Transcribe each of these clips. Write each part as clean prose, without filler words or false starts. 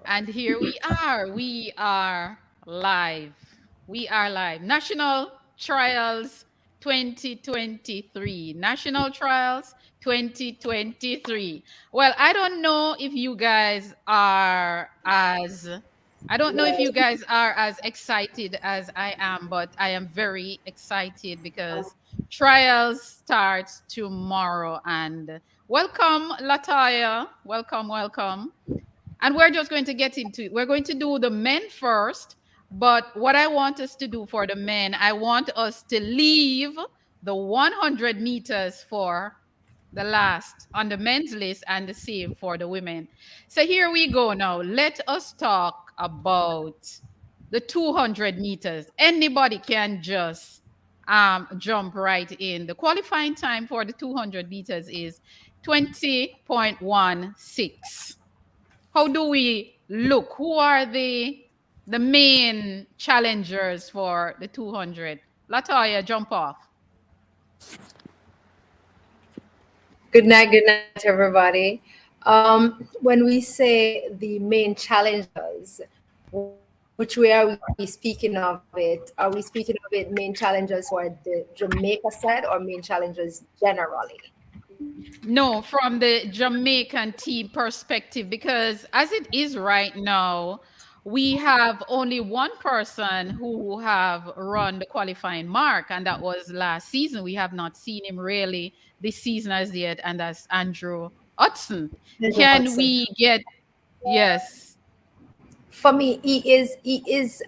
And here we are. We are live. We are live. National Trials 2023. National Trials 2023. Well, I don't know if you guys are as excited as I am, but I am very excited because trials starts tomorrow. And welcome, Lataya. Welcome, welcome. And we're just going to get into it. We're going to do the men first. But what I want us to do for the men, I want us to leave the 100 meters for the last on the men's list and the same for the women. So here we go now. Let us talk about the 200 meters. Anybody can just jump right in. The qualifying time for the 200 meters is 20.16. How do we look? Who are the main challengers for the 200? Latoya, jump off. Good night, everybody. When we say the main challengers, which way are we speaking of it? Are we speaking of it main challengers for the Jamaica side or main challengers generally? No, from the Jamaican team perspective, because as it is right now, we have only one person who have run the qualifying mark, and that was last season. We have not seen him really this season as yet, and that's Andrew Hudson. Andrew Can Hudson. we get yes? For me, he is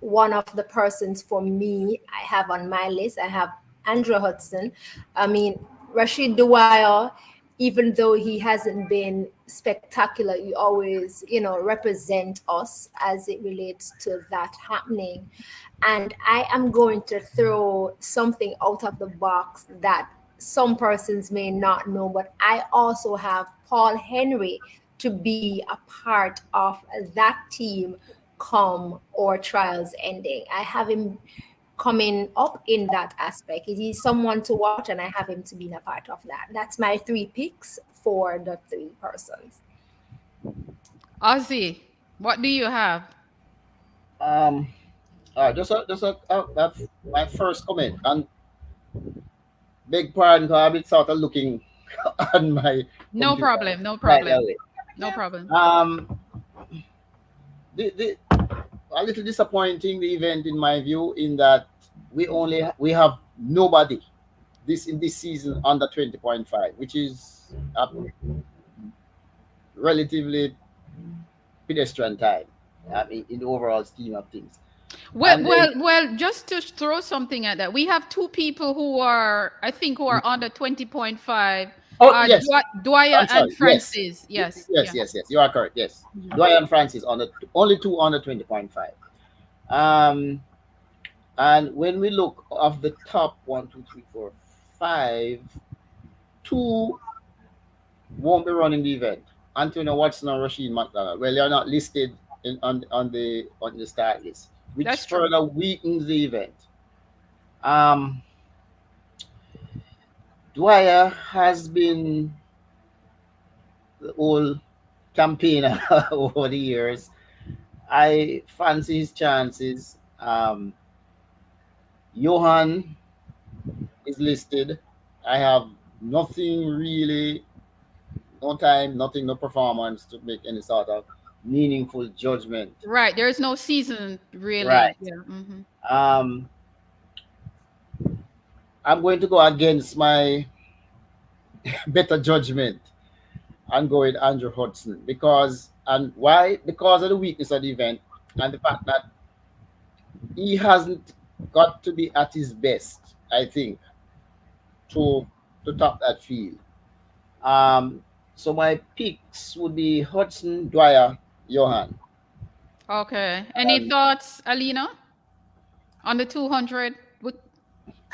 one of the persons for me I have on my list. I have Andrew Hudson. I mean, Rashid Dwyer, even though he hasn't been spectacular, he always, represent us as it relates to that happening. And I am going to throw something out of the box that some persons may not know, but I also have Paul Henry to be a part of that team come or trials ending. I have him coming up in that aspect. He's someone to watch, and I have him to be a part of that. That's my three picks for the three persons. Ozzy, what do you have? Um, that's my first comment. And big pardon, 'cause I've been sort of looking on my No computer problem, no right problem, away. no problem. The a little disappointing the event in my view in that we have nobody this in this season under 20.5, which is a relatively pedestrian time. I mean, in the overall scheme of things. Well, And then well, well, just to throw something at that, we have two people who are, I think, who are under 20.5, oh yes, Dwyer I'm and sorry. Yes, Francis. Yes, yes, yeah. yes, yes. You are correct. Yes, Mhm. Dwyer and Francis on the only two under 20.5. Um, and when we look of the top one, two, three, four, five, two won't be running the event. Antonio Watson and Rashid McDonald. Well, they are not listed on the start list, which That's true. further weakens the event. Um, Dwyer has been the old campaigner over the years. I fancy his chances. Johan is listed. I have nothing really, no time, nothing, no performance to make any sort of meaningful judgment. Right. There is no season really. Right. Yeah. Hmm. Um, I'm going to go against my better judgment and go with Andrew Hudson because and why? Because of the weakness of the event and the fact that he hasn't got to be at his best, I think, to top that field. Um, so my picks would be Hudson, Dwyer, Johan. Okay. Any Um, thoughts, Alina, on the 200?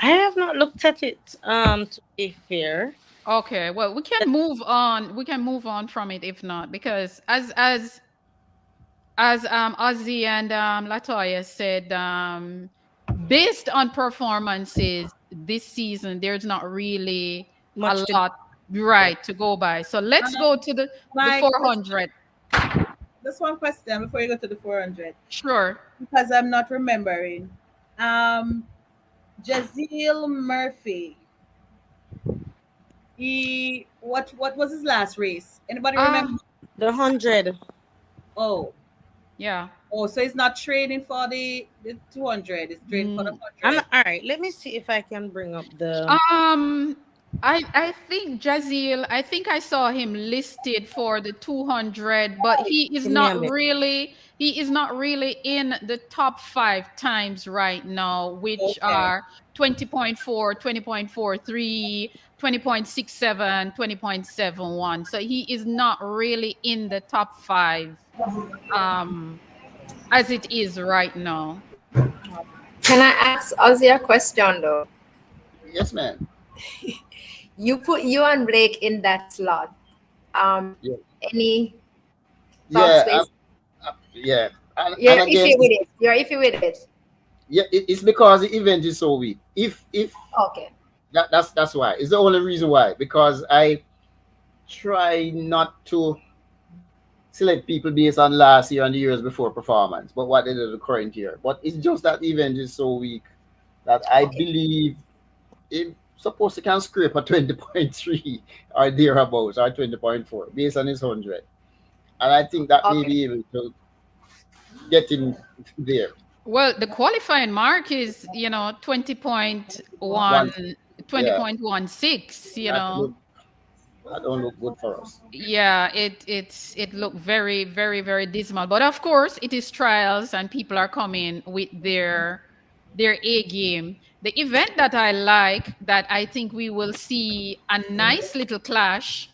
I have not looked at it, to be fair. Okay. Well, we can move on. We can move on from it if not, because as Ozzy and Latoya said, based on performances this season, there's not really a Much to lot. right, to go by. So let's go to the My 400. just one question before you go to the 400, Sure. because I'm not remembering. Um, Jazeel Murphy. What was his last race? Anybody remember? Ah, The 100. Oh, yeah. so he's not training for the 200. He's training for the Mm, hundred. All right. Let me see if I can bring up the. Um, I think Jazeel, I think I saw him listed for the 200, but Give me a minute. he is not really in the top 5 times right now, which Okay. are 20.4, 20.43, 20.67, 20.71. So he is not really in the top 5 um as it is right now. Can I ask Ozzy a question though? Yes, man. You put you and Blake in that slot. Yeah, Any thoughts, yeah, space? yeah. You're And again, iffy with it. You're iffy with it. yeah, it's because the event is so weak. If Okay. that's why. It's the only reason why. Because I try not to select people based on last year and the years before performance, but what they did the current year. But it's just that event is so weak that I Okay. believe it supposed to can scrape a 20.3 or thereabouts or 20.4 based on his 100. And I think that may Okay. be able to get him there. Well, the qualifying mark is, 20.1, One, twenty yeah, point one six. that look that don't look good for us. Yeah, it looked very, very, very dismal. But of course, it is trials and people are coming with their A game. The event that I like, that I think we will see a nice little clash,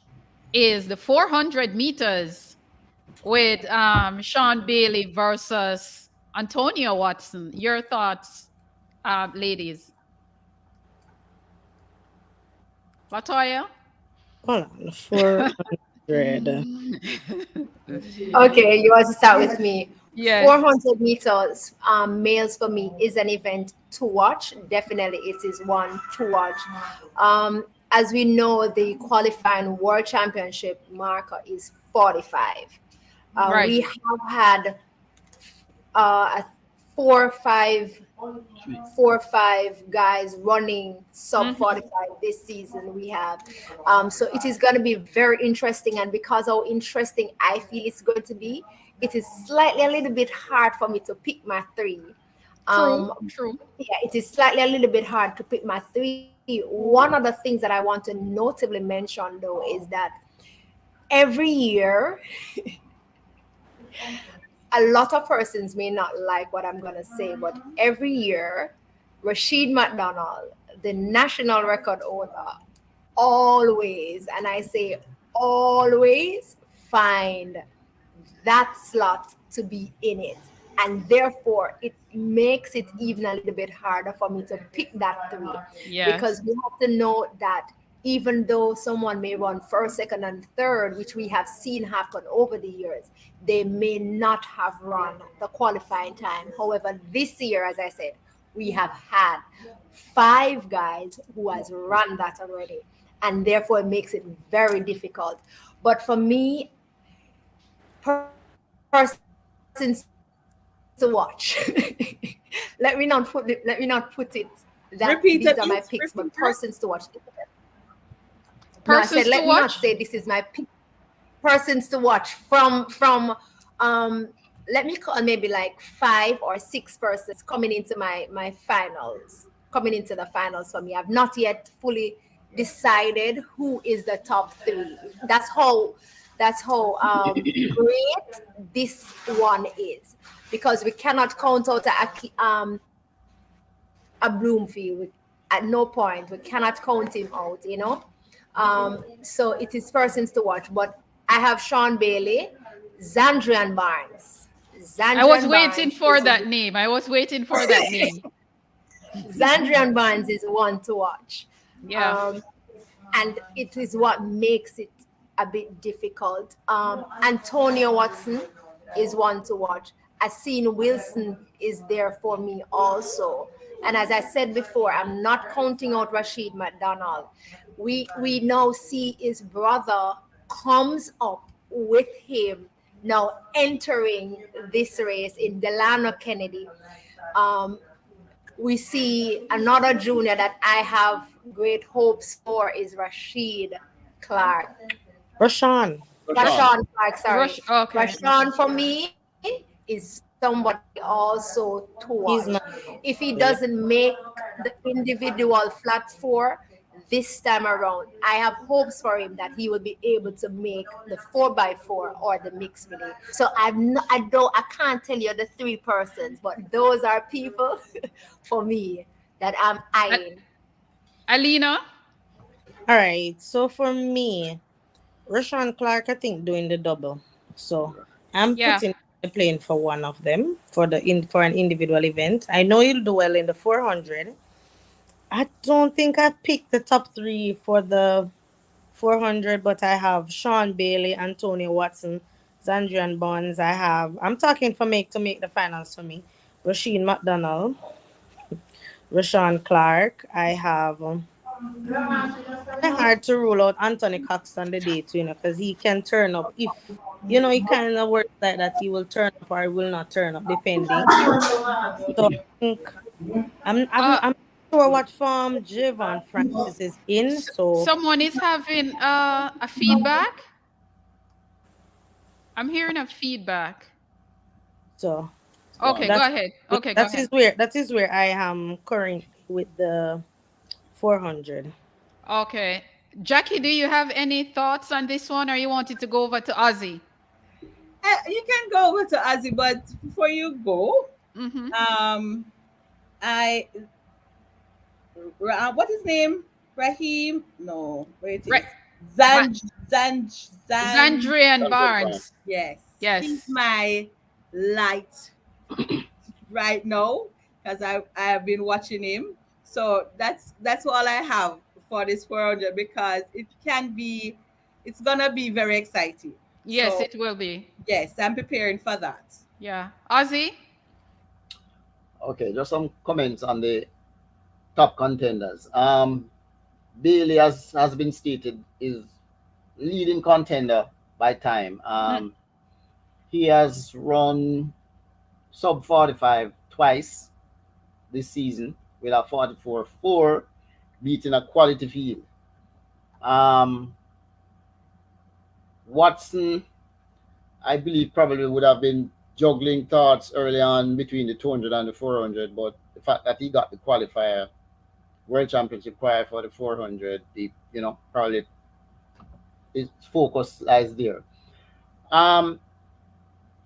is the 400 meters with Sean Bailey versus Antonio Watson. Your thoughts, ladies? Latoya? Hold on. 400. Okay, you want to start with me. Yes. 400 meters males for me is an event to watch. Definitely, it is one to watch. As we know, the qualifying world championship marker is 45. Right. We have had a four, five, four, five guys running sub Mhm. 45 this season. We have, so it is going to be very interesting. And because how interesting I feel it's going to be, it is slightly a little bit hard for me to pick my three. True, Um, true. yeah, it is slightly a little bit hard to pick my three. One of the things that I want to notably mention though is that every year a lot of persons may not like what I'm going to say, but every year, Rashid McDonald, the national record owner, always, and I say always, find that slot to be in it. And therefore, it makes it even a little bit harder for me to pick that three Yes. because we have to know that even though someone may run first, second, and third, which we have seen happen over the years, they may not have run the qualifying time. However, this year, as I said, we have had 5 guys who has run that already, and therefore it makes it very difficult. But for me, persons to watch. Let me not put it that these are my Repeat picks, it, but please. persons Repeat to watch. it. No, I said let Persons me to not watch? say this is my pick. Persons to watch um let me call maybe like 5 or 6 persons coming into my finals, coming into the finals for me. I've not yet fully decided who is the top three. That's how great this one is, because we cannot count out a Bloomfield. At no point we cannot count him out. So it is persons to watch. But I have Sean Bailey, Zandrian Barnes. I was Zandrian waiting Barnes for that name. I was waiting for that name. Zandrian Barnes is one to watch. Yeah. Um, and it is what makes it a bit difficult. Antonio Watson is one to watch. Aseen Wilson is there for me also. And as I said before, I'm not counting out Rashid McDonald. we now see his brother comes up with him now entering this race in Delano Kennedy. Um, we see another junior that I have great hopes for is Rashid Clark. Rashawn. Rashawn. Rashawn Clark, sorry. Rush. Okay. Okay. Rashawn for me is somebody also to watch. He's my If he doesn't favorite. make the individual flat four this time around, I have hopes for him that he will be able to make the 4x4 or the mixed relay. So I can't tell you the three persons, but those are people for me that I'm A- eyeing. Alina. All right. So for me, Rashawn Clark, I think doing the double. So I'm Yeah. putting the plane for one of them for for an individual event. I know he'll do well in the 400. I don't think I picked the top three for the 400, but I have Sean Bailey, Antonio Watson, Zandrian Bonds. I'm talking for make to make the finals for me. Rasheen McDonald, Rashawn Clark. I have hard to rule out Anthony Cox on the day too, because he can turn up if he kind of works like that. He will turn up or he will not turn up depending. So I think Uh, I'm not sure what form Javon Francis is in. So someone is having a feedback. I'm hearing a feedback. so Go on. Okay, go that's ahead. Okay, go that ahead. is where I am currently with the 400. Okay. Jackie, do you have any thoughts on this one, or you wanted to go over to Ozzy? You can go over to Ozzy, but before you go, Mm-hmm. um, I what is name? Raheem? No, where it Right. is? Ma- Zan. Zandrian Sounds good, fine. Barnes. Yes, he's Yes. my light right now because I have been watching him. So that's all I have for this 400 because it's gonna be very exciting. Yes, So it will be. yes, I'm preparing for that. Yeah. Ozzy? Okay, just some comments on the top contenders. Bailey, as has been stated, is leading contender by time. Mm, He has run sub 45 twice this season with a 44.4, beating a quality field. Um, Watson, I believe, probably would have been juggling thoughts early on between the 200 and the 400, but the fact that he got the qualifier, World Championship qualifier for the 400, probably his focus lies there. Um,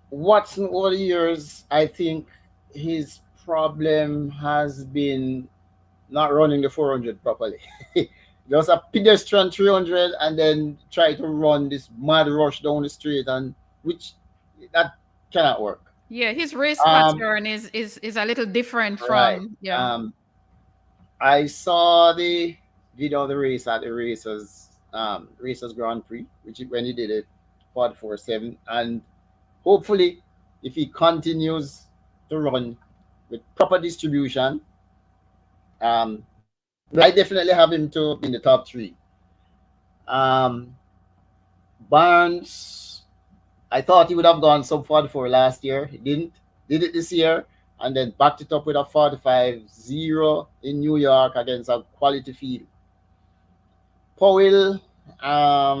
Watson, over the years, I think his problem has been not running the 400 properly. Just a pedestrian 300 and then try to run this mad rush down the street, and which that cannot work. yeah, his race Um, pattern is a little different right. from yeah. Um, I saw the video of the race at the Racers Grand Prix, which when he did it 44.7, and hopefully, if he continues to run with proper distribution, I definitely have him to be in the top three. Um, Barnes, I thought he would have gone sub 44 last year. He didn't. Did it this year, and then backed it up with a 45.0 in New York against a quality field. Powell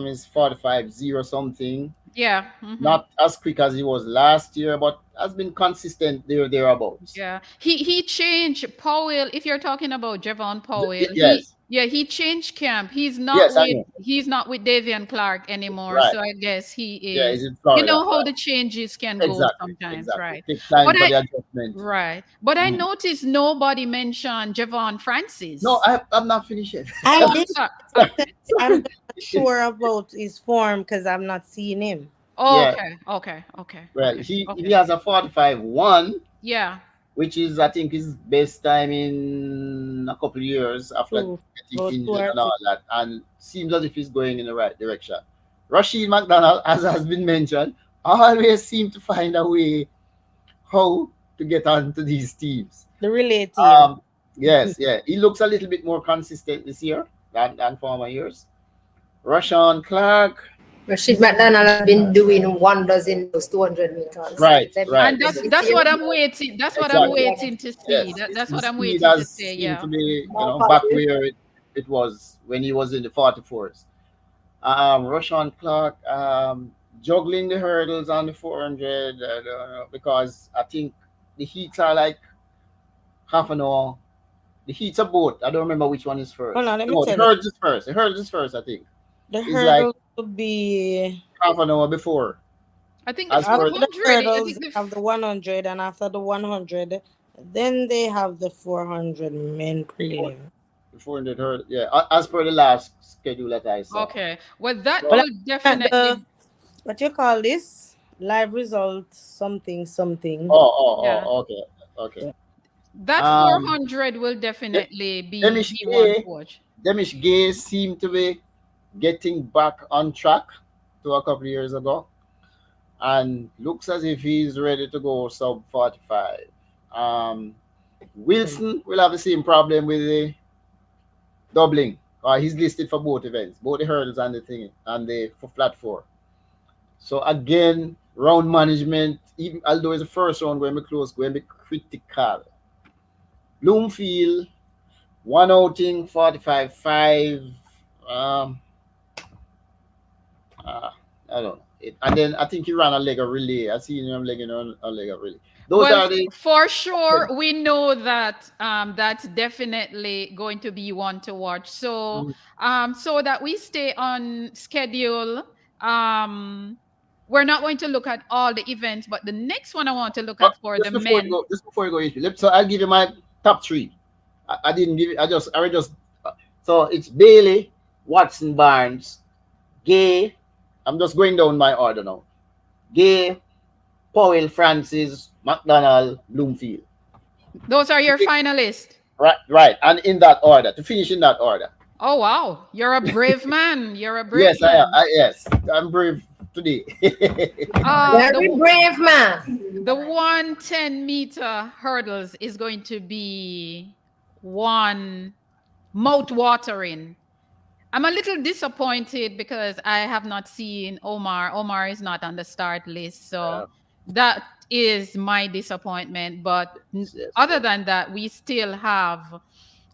is 45.0 something. Yeah. Mm-hmm. Not as quick as he was last year, but has been consistent thereabouts. Yeah. He changed Powell. If you're talking about Javon Powell, Yes, he changed camp. yes, I know. He's not with Davian Clark anymore. Right. So I guess he Yeah, is he's in you Florida. know how Right. the changes can go Exactly. sometimes, Exactly. right? Take time But for I the adjustment. right. But I Mhm. noticed nobody mentioned Javon No, Francis. I'm not finished yet. I Oh, I'm did. sorry. I said I'm not sure about his form because I'm not seeing him. Yeah. Okay, okay, okay, Well, okay, he okay. has a 45.1, Yeah. which is I think his best time in a couple of years after Two, getting about two injured or and three. all that, and seems as if he's going in the right direction. Rashid McDonald, as has been mentioned, always seem to find a way how to get onto these teams. The relay team. Um, yes, yeah, he looks a little bit more consistent this year. than former years. Rashawn Clark. Rashid McDonald has been doing wonders in those 200 meters. Right, Let me, right. And let me that's say what it. I'm waiting. That's what I'm Exactly. waiting to see. Yes, That's his what I'm speed waiting to has say. seemed Yeah. to be, More back positive. where it was when he was in the 44s. Rashawn Clark, juggling the hurdles on the 400, because I think the heats are like half an hour. The heats are both. I don't remember which one is Hold first. on, let me No, the tell you. hurdles is first. The hurdles is first, I think. The It's like hurdles would be half an hour before. I think the As per after the 400. I hurdles, think they have the 100, and after the 100, then they have the 400 men before prelim. before the hurdle, yeah. As per the last schedule that I saw. okay. Well, that Well, So, will I'm at the definitely. what you call this live results something something. Yeah. okay, okay. That Um, 400 will De- definitely Demish be one to Gay, watch. Demish Gay seemed to be getting back on track to a couple of years ago, and looks as if he's ready to go sub 45. Um, Wilson will have the same problem with the doubling. He's listed for both events, both the hurdles and the thing, and the for flat four. So again, round management, even although it's the first round going to be close, going to be critical. Bloomfield, one outing, 45-5. Um, uh, I don't know. And then I think he ran a leg of relay. I seen him legging on a leg of relay. Those Well, are the for sure, we know that that's definitely going to be one to watch. So, mm, so that we stay on schedule. Um, we're not going to look at all the events, but the next one I want to look but at for the men. just before you go, so I'll give you my top three. I didn't give it. I just. So it's Bailey, Watson, Barnes, Gay. I'm just going down my order now. Gay, Powell, Francis, McDonald, Bloomfield. Those are your finalists. Right, right, and in that order to finish in that order. Oh wow, you're a brave man. You're a brave Yes, I am. man. Yes, I'm brave today. Very The brave man. 110-meter hurdles is going to be one mouth watering. I'm a little disappointed because I have not seen Omar. Omar is not on the start list. So uh, that is my disappointment. But yes, yes, other yes. than that, we still have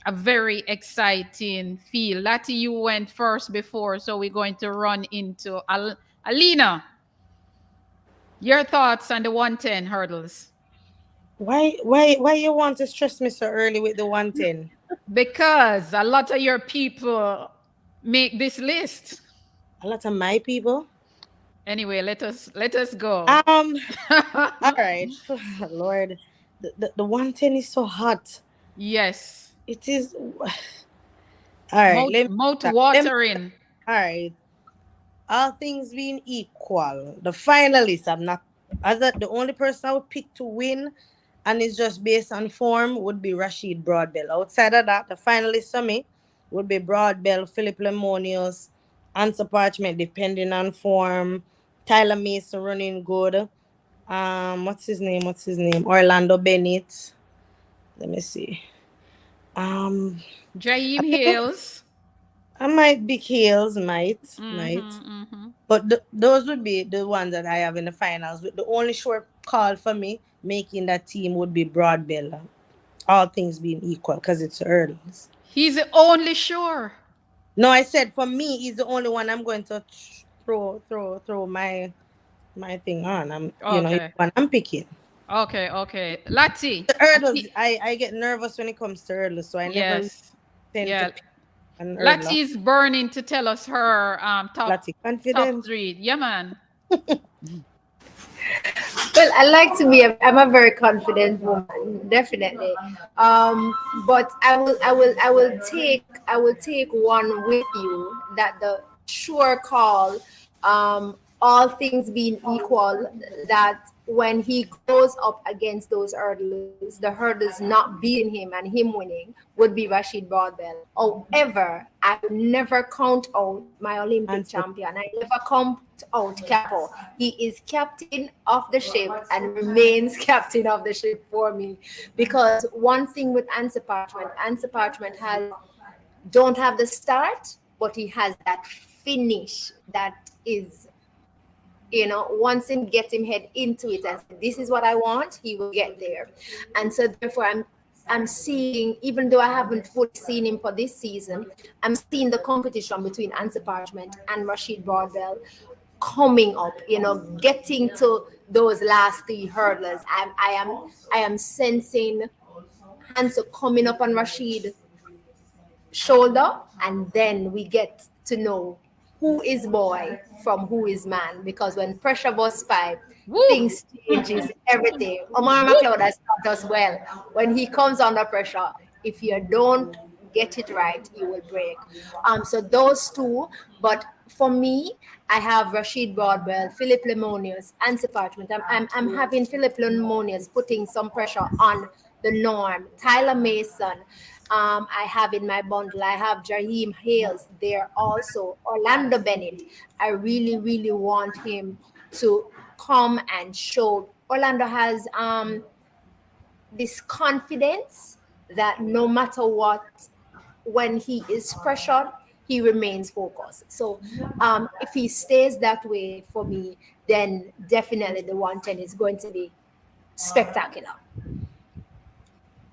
a very exciting field. Lati, you went first before. So we're going to run into Alina. Your thoughts on the 110 hurdles? Why you want to stress me so early with the 110? Because a lot of your people make this list. A lot of my people. Anyway, let us go. Um, all right. Lord, the 110 is so hot. Yes. It is. All right, let me Mouth start. watering. All right. All things being equal, the finalists, I'm not, the only person I would pick to win, and it's just based on form, would be Rashid Broadbell. Outside of that, the finalists for me would be Broadbell, Philip Lemonius, Answer Parchment, depending on form, Tyler Mason running good. What's his name? Orlando Bennett. Let me see. Um, I Jaheim think Hills. I might Big Hills, might. Mm-hmm. But those would be the ones that I have in the finals. The only sure call for me making that team would be Broadbell. All things being equal, because it's early. He's the only sure. No, I said for me, he's the only one I'm going to throw my thing on. He's Okay. the one I'm picking. Okay. Lati. The hurdles, I get nervous when it comes to hurdles, so I never Yes. tend to Yeah. pick an hurdler. Lati is burning to tell us her Lati, top confident. three. Yeah, man. Well, I like to be. I'm a very confident woman, definitely. But I will take one with you that the sure call. All things being equal, that when he goes up against those hurdles, the hurdles not beating him and him winning would be Rashid Broadbell. However, I will never count out my Olympic Answer. champion. I never count out Capo. He is captain of the ship and remains captain of the ship for me. Because one thing with Answer Parchment has don't have the start, but he has that finish that is, once him get him head into it and say, this is what I want, he will get there. And so therefore I'm seeing, even though I haven't fully seen him for this season, I'm seeing the competition between Answer Parchment and Rashid Broadbell coming up, getting to those last three hurdles. I am sensing Answer coming up on Rashid shoulder, and then we get to know who is boy from who is man. Because when pressure was five, Woo! things changes everything. Omar Woo! McLeod has taught us well. When he comes under pressure, if you don't get it right, you will break. So those two, but for me, I have Rashid Broadwell, Philip Lemonius, and Parchment. I'm having Philip Lemonius putting some pressure on the norm. Tyler Mason, I have in my bundle. I have Jaheim Hales there also. Orlando Bennett. I really, really want him to come and show. Orlando has this confidence that no matter what, when he is pressured, he remains focused. So if he stays that way for me, then definitely the 110 is going to be spectacular.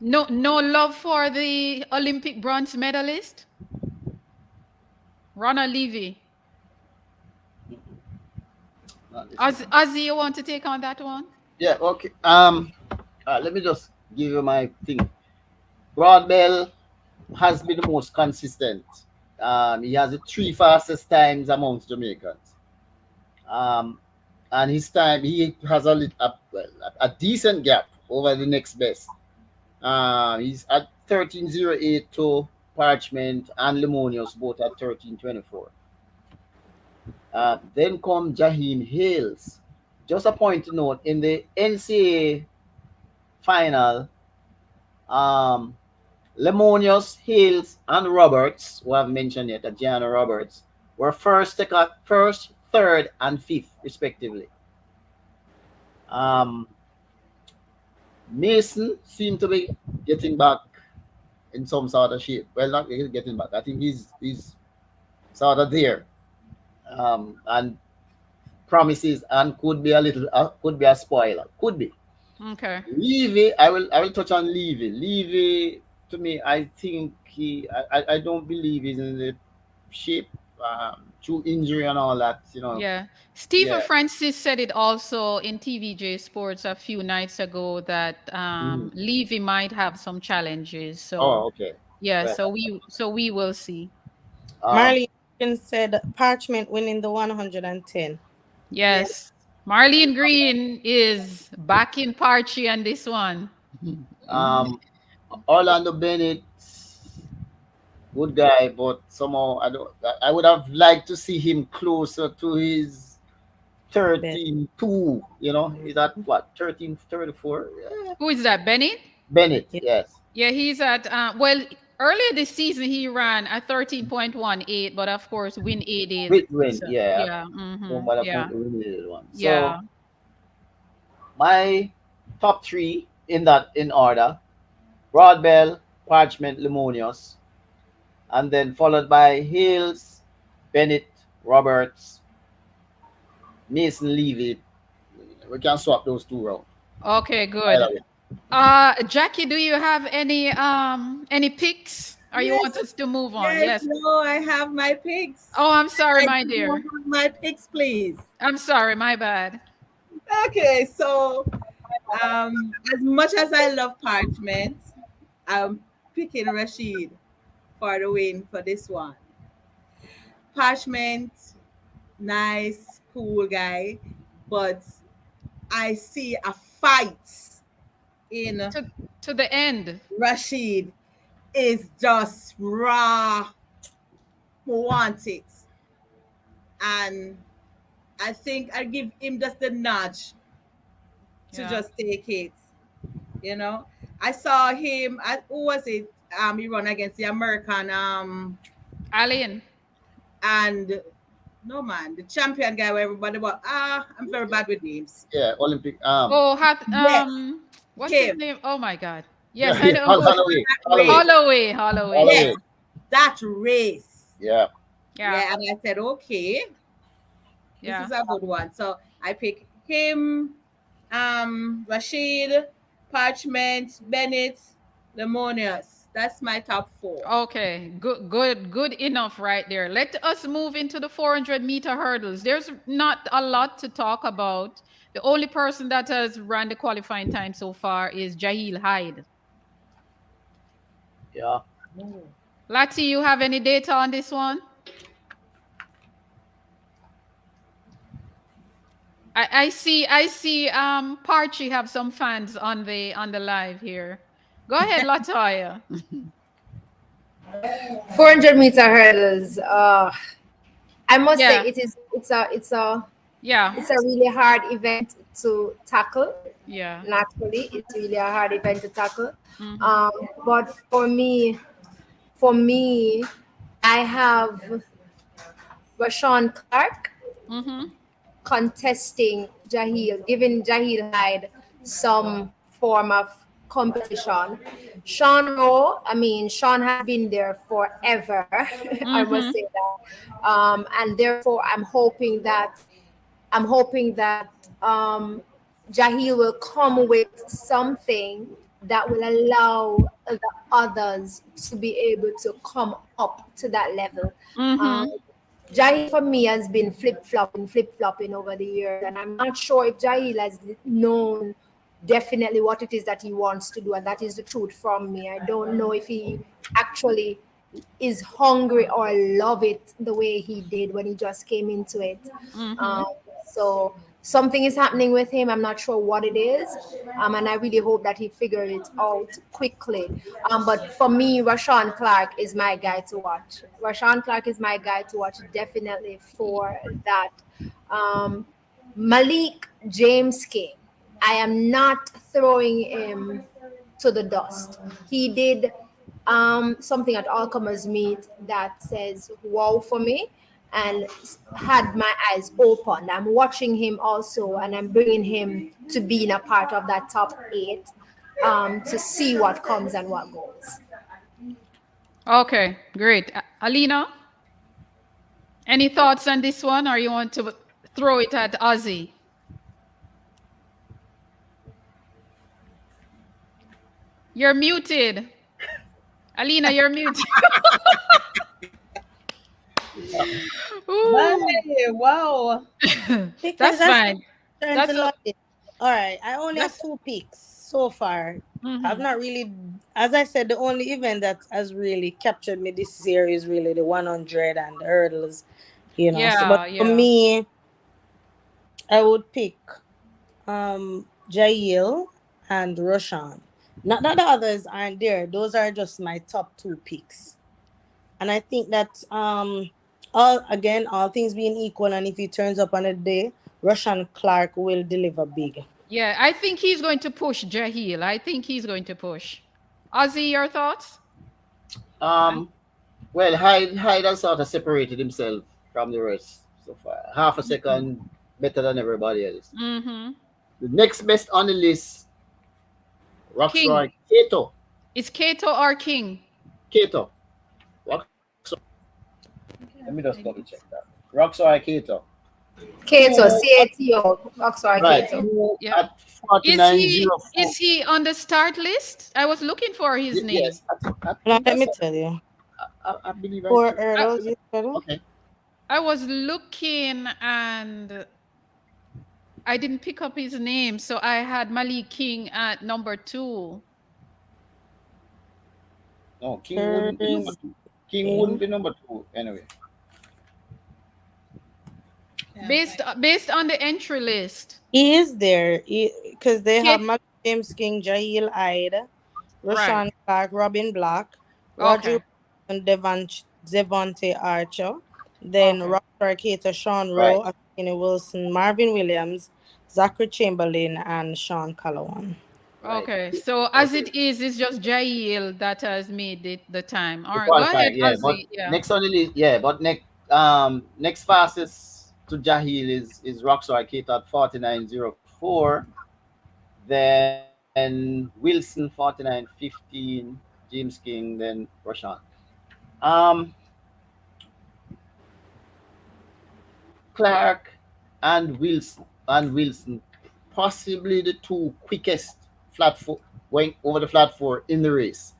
No love for the Olympic bronze medalist, Ronald Levy. Ozzy, you want to take on that one? Yeah, okay. Let me just give you my thing. Broadbell has been the most consistent. He has the three fastest times amongst Jamaicans. And his time, he has a decent gap over the next best. He's at 13:08 to Parchment and Lemonius, both at 13:24. Then come Jaheim Hales. Just a point to note, in the NCAA final, um, Lemonius, Hales, and Roberts, who I've mentioned yet, Gianna Roberts, were first, third, and fifth, respectively. Um, Mason seemed to be getting back in some sort of shape. Well, not really getting back. I think he's sort of there, and promises, and could be could be a spoiler. Could be. Okay. Levy, I will touch on Levy. Levy, to me, I think I don't believe he's in the shape, through injury and all that. Yeah. Stephen Yeah. Francis said it also in TVJ Sports a few nights ago that Mhm. Levy might have some challenges. So Oh, okay. yeah, Well, so we will see. um, Marlene said Parchment winning the 110. Yes. Yes. Marlene Green is back in Parchi on this one. um, Orlando Bennett, good guy, but somehow I don't. I would have liked to see him closer to his Bet. 13-2. He's at what, 13:34? Yeah. Who is that? Bennett? Bennett, Yeah. yes. Yeah, he's at well, earlier this season he ran at 13.18, but of course win aided. With win, So, yeah. yeah, No matter yeah, win one. So yeah. my top three in order: Broadbell, Parchment, Lemonius, and then followed by Hills, Bennett, Roberts, Mason, Levy. We can swap those two around. Okay, Either good. way. Jackie, do you have any picks? Or you Yes, want us to move on? yes, Yes. no, I have my picks. Oh, I'm sorry, I my do dear. have my picks, please. I'm sorry, my bad. Okay, so as much as I love Parchment, I'm picking Rashid for the win for this one. Parchment, nice, cool guy, but I see a fight in To to the end. Rashid is just raw, want it, and I think I give him just the nudge to Yeah. just take it. You know, I saw him at, who was it? He run against the American Alien. and no man, the champion guy where everybody was I'm very bad with names. Yeah, Olympic. Oh, Yes, what's his Kim. name? Oh my God. Yeah, Yes, I yeah. know. Holloway, Way. Holloway, Holloway. Yeah. Yes, Holloway. that race. Yeah. Yeah. Yeah, and I said, okay, this Yeah. is a good one. So I pick him, Rashid, Parchment, Bennett, Lemonius. That's my top four. Okay, good enough right there. Let us move into the 400-meter hurdles. There's not a lot to talk about. The only person that has run the qualifying time so far is Jahil Hyde. Yeah. Lati, you have any data on this one? I see Parchi have some fans on the live here. Go ahead, Latoya. 400-meter hurdles. I must say Yeah, yeah, it's a really hard event to tackle. yeah. Naturally, it's really a hard event to tackle. Mm-hmm. But for me, I have Rashawn Clark Mm-hmm. contesting Jahil, giving Jahil Hyde some form of competition. Sean Rowe, I mean, Sean has been there forever. I must Mm-hmm. say that, and therefore, I'm hoping that Jahil will come with something that will allow the others to be able to come up to that level. Um, Mm-hmm. Jahil for me has been flip flopping over the years, and I'm not sure if Jahil has known definitely what it is that he wants to do, and that is the truth from me. I don't know if he actually is hungry or love it the way he did when he just came into it. Mm-hmm. Um, so something is happening with him. I'm not sure what it is, and I really hope that he figures it out quickly. But for me, Rashawn Clark is my guy to watch. Rashawn Clark is my guy to watch definitely for that. Um, Malik James King. I am not throwing him to the dust. He did something at All Comers Meet that says wow for me and had my eyes opened. I'm watching him also, and I'm bringing him to being a part of that top eight to see what comes and what goes. Okay, great. Alina, any thoughts on this one, or you want to throw it at Ozzy? You're muted. Alina, you're muted. Ooh, Hey, wow. Because that's that's fine. trying to That's a, log in. All right, I only have that's. two picks so far. I've Mhm. not really, as I said, the only event that has really captured me this year is really the 100 and the hurdles, So, but Yeah, for yeah. me, I would pick Jail and Roshan. Not that the others aren't there; those are just my top two picks. And I think that all things being equal, and if he turns up on a day, Roshan Clark will deliver big. Yeah, I think he's going to push Jahil. I think he's going to push. Ozzy, your thoughts? Um. Well, Hyde has sort of separated himself from the rest so far. Half a second better than everybody else. Mm-hmm. The next best on the list, King. Roxroy Kato. Is Kato or King? Kato. Roxroy. Let me just double check that. Roxroy Kato. Kato, Who CATO, Oxford right? Kato. Who Yeah. at 49.04. Is he on the start list? I was looking for his name. Yes, I Now think let me that's. tell you, I believe I four checked. I, hurdles. You said? Okay. I was looking and I didn't pick up his name, so I had Malik King at number 2. No, King wouldn't be number Thursday. two. King wouldn't be number two anyway. Yeah. Based on the entry list. He is there because they have Kate, Mac James King, Jahil Hyde, right. Rashawn Clark, Robin Black, Roger Okay. and Devontae Archer, then Okay. Rockstar Cater, Sean Right. Rowe, Kenny Wilson, Marvin Williams, Zachary Chamberlain, and Sean Calloway. Right. Okay. So as Okay. it is, it's just Jail that has made it the time. All To right. Go qualify, ahead, yeah. But Ozzy. Yeah. next on the list, yeah. But next fastest to Jahil is Roxroy Kate at 49.04. Then Wilson 49.15. James King, then Roshan. Um, Clark and Wilson, possibly the two quickest flat four going over the flat four in the race.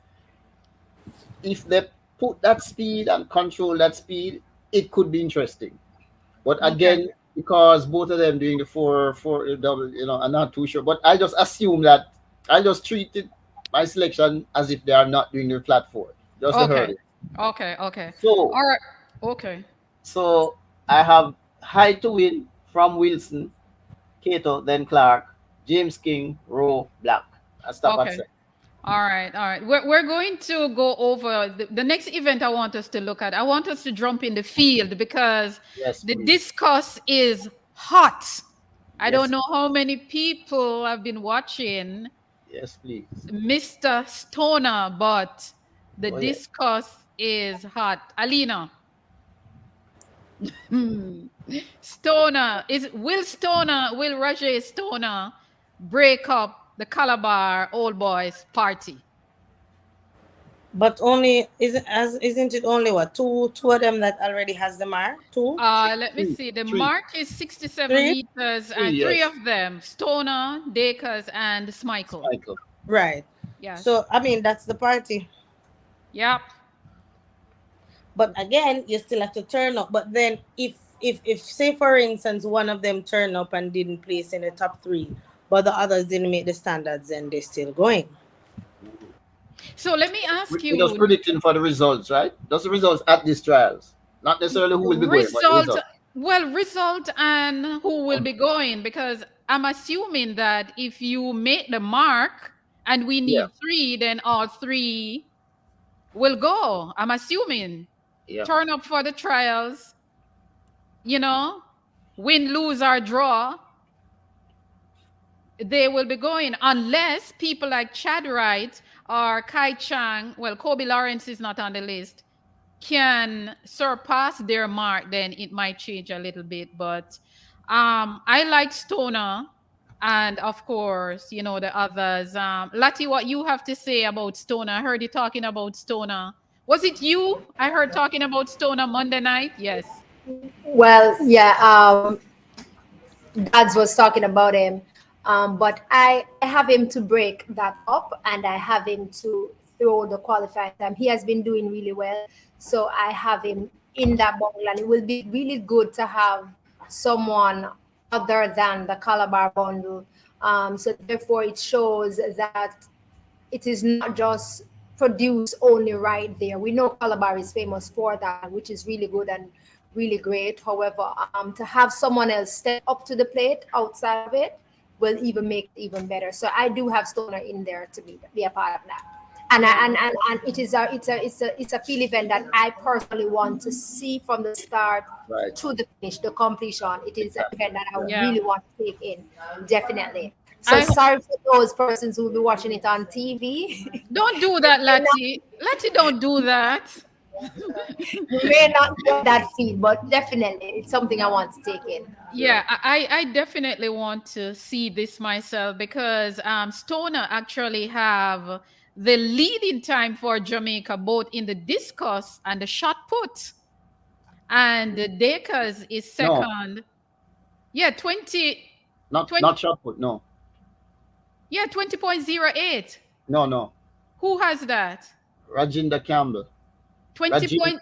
If they put that speed and control that speed, it could be interesting. But Okay. again, because both of them doing the four double, I'm not too sure. But I just assume that I just treated my selection as if they are not doing the flat four, just the Okay. hurdle. Okay. Okay. So All right. Okay. so I have high to win from Wilson, Cato, then Clark, James King, Rowe, Black. I stop at Okay. seven. All right, all right. We're going to go over the next event I want us to look at. I want us to jump in the field because Yes, the please. discuss is hot. I don't Yes, know how many people have been watching yes, please. Mr. Stoner, but the Oh yeah. discuss is hot. Alina, hmm. Will Roger Stoner break up the Calabar Old Boys party? But only isn't it only what two of them that already has the mark? Two, Let me Three, see. The three, mark is 67 three, meters, three. and three Yes, of them, Stoner, Dakers, and Smichael. Michael. right? Yes. So I mean that's the party. Yep. But again, you still have to turn up. But then if say for instance one of them turn up and didn't place in the top three, but the others didn't make the standards, then they're still going. So let me ask We're just you, predicting for the results, right? Just the results at these trials, not necessarily who will be going, but the result, result. well, result and who will be going, because I'm assuming that if you make the mark and we Yeah, need three, then all three will go. I'm assuming. yeah. Turn up for the trials, you know, win, lose, or draw, they will be going unless people like Chad Wright or Kai Chang, well, Kobe Lawrence is not on the list, can surpass their mark, then it might change a little bit. But I like Stoner and of course, the others. Lati, what you have to say about Stoner? I heard you talking about Stoner. Was it you? I heard talking about Stoner Monday night. Yes. Well, yeah, Dads was talking about him, but I have him to break that up, and I have him to throw the qualifying time. He has been doing really well, so I have him in that bundle, and it will be really good to have someone other than the Calabar bundle. So therefore, it shows that it is not just produced only right there. We know Calabar is famous for that, which is really good and really great. However, to have someone else step up to the plate outside of it will even make it even better. So I do have Stoner in there to be a part of that. And, Yeah. and it is a field event that I personally want to see from the start Right. to the finish, the completion. It is an Exactly. event that I Yeah. Yeah. really want to take in, definitely. So I sorry for those persons who will be watching it on TV. don't do that, Lati. Lati, don't do that. You may not get that feed, but definitely it's something I want to take in. Yeah. Yeah, I definitely want to see this myself because Stoner actually have the leading time for Jamaica both in the discus and the shot put, and the Dakers is No, second. Yeah, 20, not 20, shot put. No, yeah, 20.08. no. Who has that? Rajindra Campbell. 20 Rajin, point.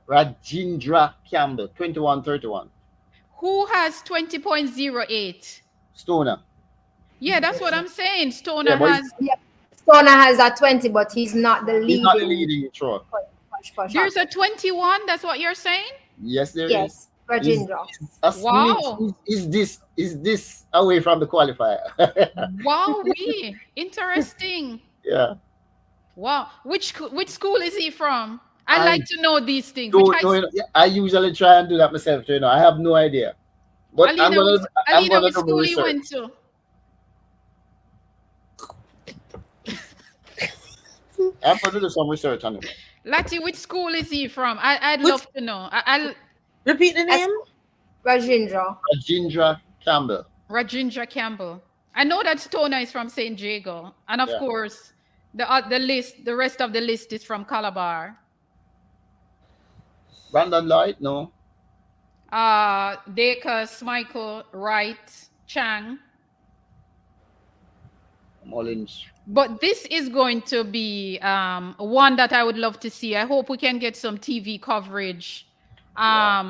Rajindra Campbell. 21-31. Who has 20.08? Stoner. Yeah, that's what I'm saying. Yeah, Stoner but has. Yeah, Stoner has a 20, but he's not the he's not the leading leading thrower. for shot There's a put. 21. That's what you're saying? Yes, there is. Yes, Is Rajindra. a smidge. Wow. Is this away from the qualifier? Wow, we interesting. Yeah. Wow. Which school is he from? I I like to know these things. Which don't high know. school? I usually try and do that myself. I have no idea. But I'm Alina, gonna I'm Alina, gonna which do my school he research. went to? I'm gonna do some research on it. Lati, which school is he from? I'd Which love to know. I'll repeat the That's name? Rajindra. Rajindra Campbell. Rajindra Campbell. I know that Stoner is from St. Jago, and of Yeah. course, the rest of the list is from Calabar. Brandon Lloyd, no. Dacus, Michael, Wright, Chang. Mullins. But this is going to be one that I would love to see. I hope we can get some TV coverage Yeah.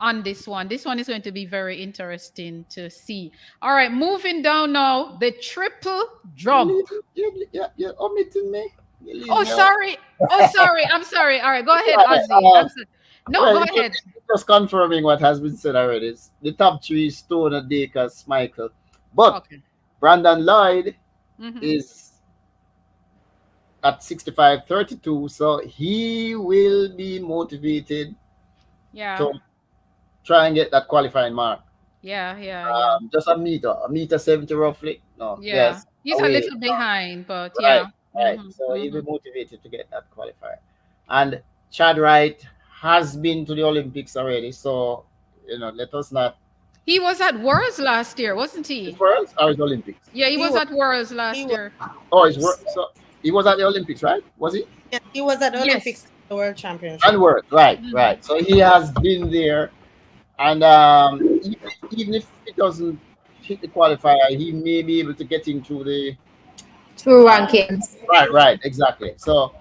on this one. This one is going to be very interesting to see. All right, moving down now, the triple jump. You're omitting me. You leave Oh, me out. sorry. Oh, sorry. I'm sorry. All right, go ahead, Right, Ozzy. I'm sorry. No, well, go ahead. just confirming what has been said already. The top three is Stoner, Dacus, Michael. But Okay. Brandon Lloyd Hmm. is at 65-32, so he will be motivated Yeah. to try and get that qualifying mark. Yeah. Yeah. Yeah. Just a meter 70 roughly. No, Yeah. yes, He's a away. little behind, but Right, yeah. right. Hmm. So he'll Hmm. be motivated to get that qualifier. And Chad Wright has been to the Olympics already, so let us not. He was at Worlds last year, wasn't His he? Worlds or his Olympics? Yeah, he He was was at Worlds he last was year. Oh, his work. So he was at the Olympics, right? Was he? yeah, he was at the Yes. Olympics, the World And Championship. World, right, Hmm. right. So he has been there, and even if he doesn't hit the qualifier, he may be able to get into the. True Uh, rankings. right, right, exactly. So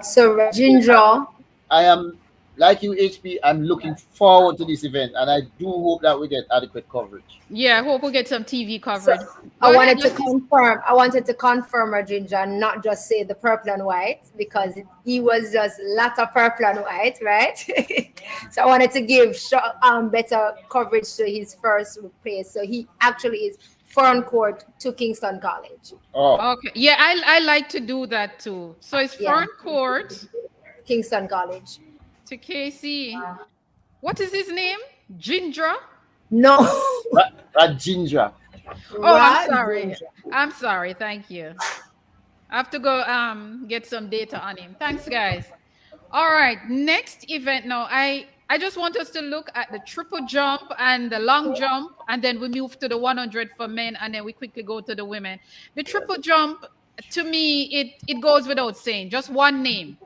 So Rajindra. I am like you, HP. I'm looking forward to this event, and I do hope that we get adequate coverage. Yeah, I hope we get some TV So coverage. I Go ahead, wanted to Lassie. confirm. I wanted to confirm Rajindra, and not just say the purple and white because he was just latter purple and white, right? So I wanted to give better coverage to his first place. So he actually is front court to Kingston College. Oh, Okay. Yeah, I like to do that too. So it's Yeah, front court Kingston College. to KC. What is his name? Gindra? No, Rajindra. Oh, I'm sorry. Rajindra. I'm sorry. Thank you. I have to go get some data on him. Thanks, guys. All right, next event now. I just want us to look at the triple jump and the long jump, and then we move to the 100 for men, and then we quickly go to the women. The triple jump, to me, it goes without saying, just one name,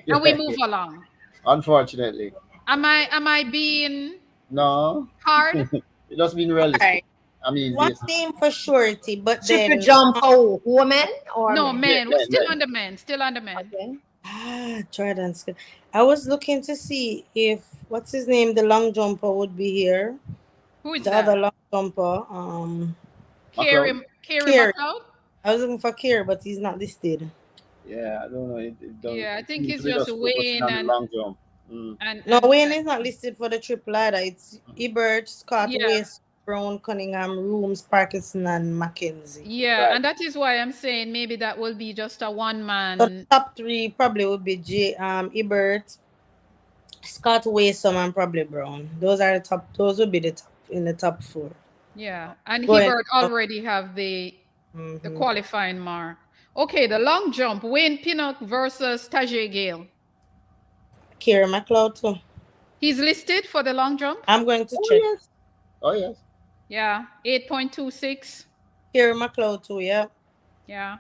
and we move along. Unfortunately, Am I being no. hard? It does mean All realistic. right. I mean, One this. name for surety, but Triple then jump. Oh, woman or No, men? Yeah, men. We're man, still man. on the men. Still on the men. Okay. Jordan's good. I was looking to see if what's his name, the long jumper would be here. Who is The other that? long jumper, Carrie McLeod? Carrie Kier. McLeod? I was looking for Kier, but he's not listed. Yeah, I don't know. It does. Yeah, I It think seems to it's be just just focusing Wayne on the long jump. Mm. No, and Wayne is not listed for the triple ladder. It's Ebert, Scott, yeah. Waste, Brown, Cunningham, Rooms, Parkinson, and Mackenzie. Yeah, Right. and that is why I'm saying maybe that will be just a one So the man. top three probably would be Ebert, Scott, Waysome, and probably Brown. Those are the top. Those would be the top in the top four. Yeah, and Going. Hibbert already have the Mm-hmm. qualifying mark. Okay, the long jump, Wayne Pinnock versus Tajay Gale. Kira McLeod too. He's listed for the long jump. I'm going to Oh check. yes. Oh yes. Yeah, 8.26. Kira McLeod too. Yeah. Yeah.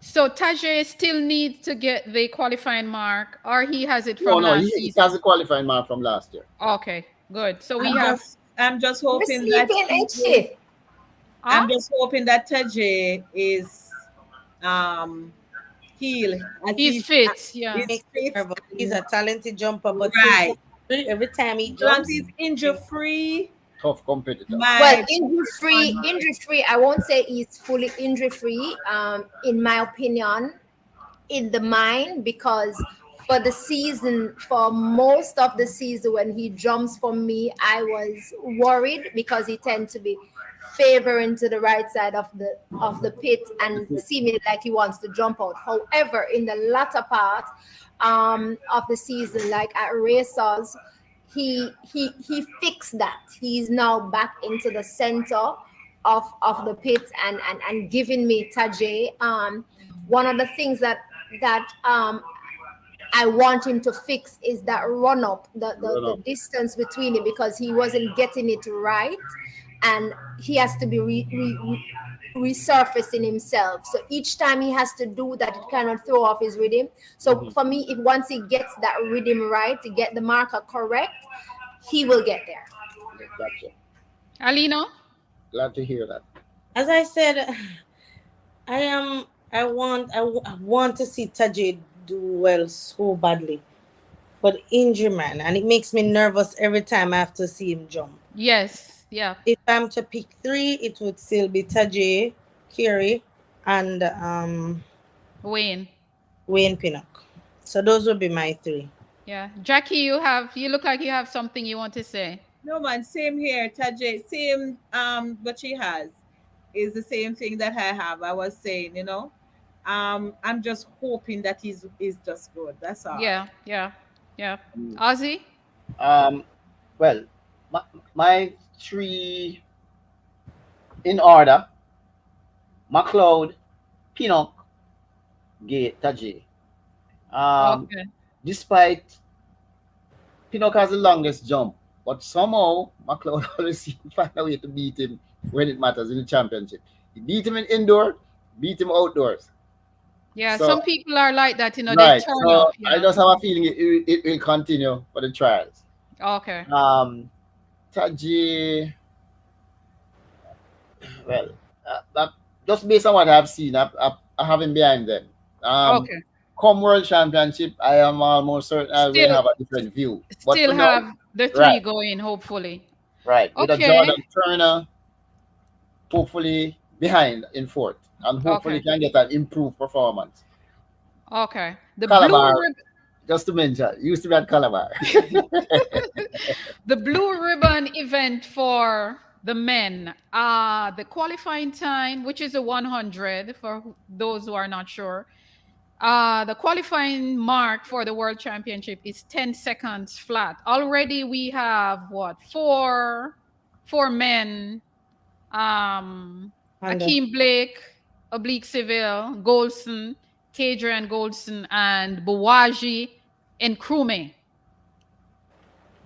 So Tajay still needs to get the qualifying mark, or he has it No, from no. He, last he has season. a qualifying mark from last year. Okay, good. So we I'm have. just I'm just You're hoping that sleeping, ain't she? I'm Huh? just hoping that Tajay is um healed as He's fit. Yeah. is Makes me fit nervous. He's and a talented jumper, but since right. every time he As long as jumps, he's injury free, Tough competitor. Well, my injury free, injury free. I won't say he's fully injury free. In my opinion, in the mind, because for the season, for most of the season, when he jumps for me, I was worried because he tends to be favoring to the right side of the pit and seeming like he wants to jump out. However, in the latter part of the season, like at races, he fixed that. He's now back into the center of the pit and giving me Tajay. One of the things that I want him to fix is that run up, the Run up. distance between it because he wasn't getting it right. and he has to be resurfacing himself. So each time he has to do that, it kind of throw off his rhythm. So for me, if once he gets that rhythm right, to get the marker correct, he will get there. Gotcha. Alina? Glad to hear that. As I said, I want to see Tajay do well so badly. But injury, man, and it makes me nervous every time I have to see him jump. Yes. Yeah. If I'm to pick three, it would still be Tajay, Kiri, and Wayne. Wayne Pinnock. So those would be my three. Yeah. Jackie, you look like you have something you want to say. No man, same here. Tajay, same what she has is the same thing that I have. I was saying, I'm just hoping that he's just good. That's all. Yeah. Yeah. Yeah. Mm. Ozzy? Um, well, my three in order: McLeod, Pinnock, Gate, Taji. Okay. Despite Pinnock has the longest jump, but somehow McLeod always seems to find a way to beat him when it matters in the championship. He beat him in indoor, beat him outdoors. Yeah, So some people are like that, they right, turn so up, I just have a feeling it will continue for the trials. Okay. Taji, well, that, just based on what I've seen, I have him behind them. Okay. Come World Championship, I am almost certain I will Still have a different view. But still for now, have the three right, going, hopefully. right, with a Okay. Jordan Turner, hopefully behind in fourth, and hopefully Okay. can get an improved performance. Okay. The Calabar, just to mention, used to be at Calabar. the blue ribbon event for the men. The qualifying time, which is a 100 for those who are not sure. The qualifying mark for the World Championship is 10 seconds flat. Already we have what? Four men. And Akeem Blake, Oblique Civil, Golson, Kadrian Golson, and Bawaji and Krume.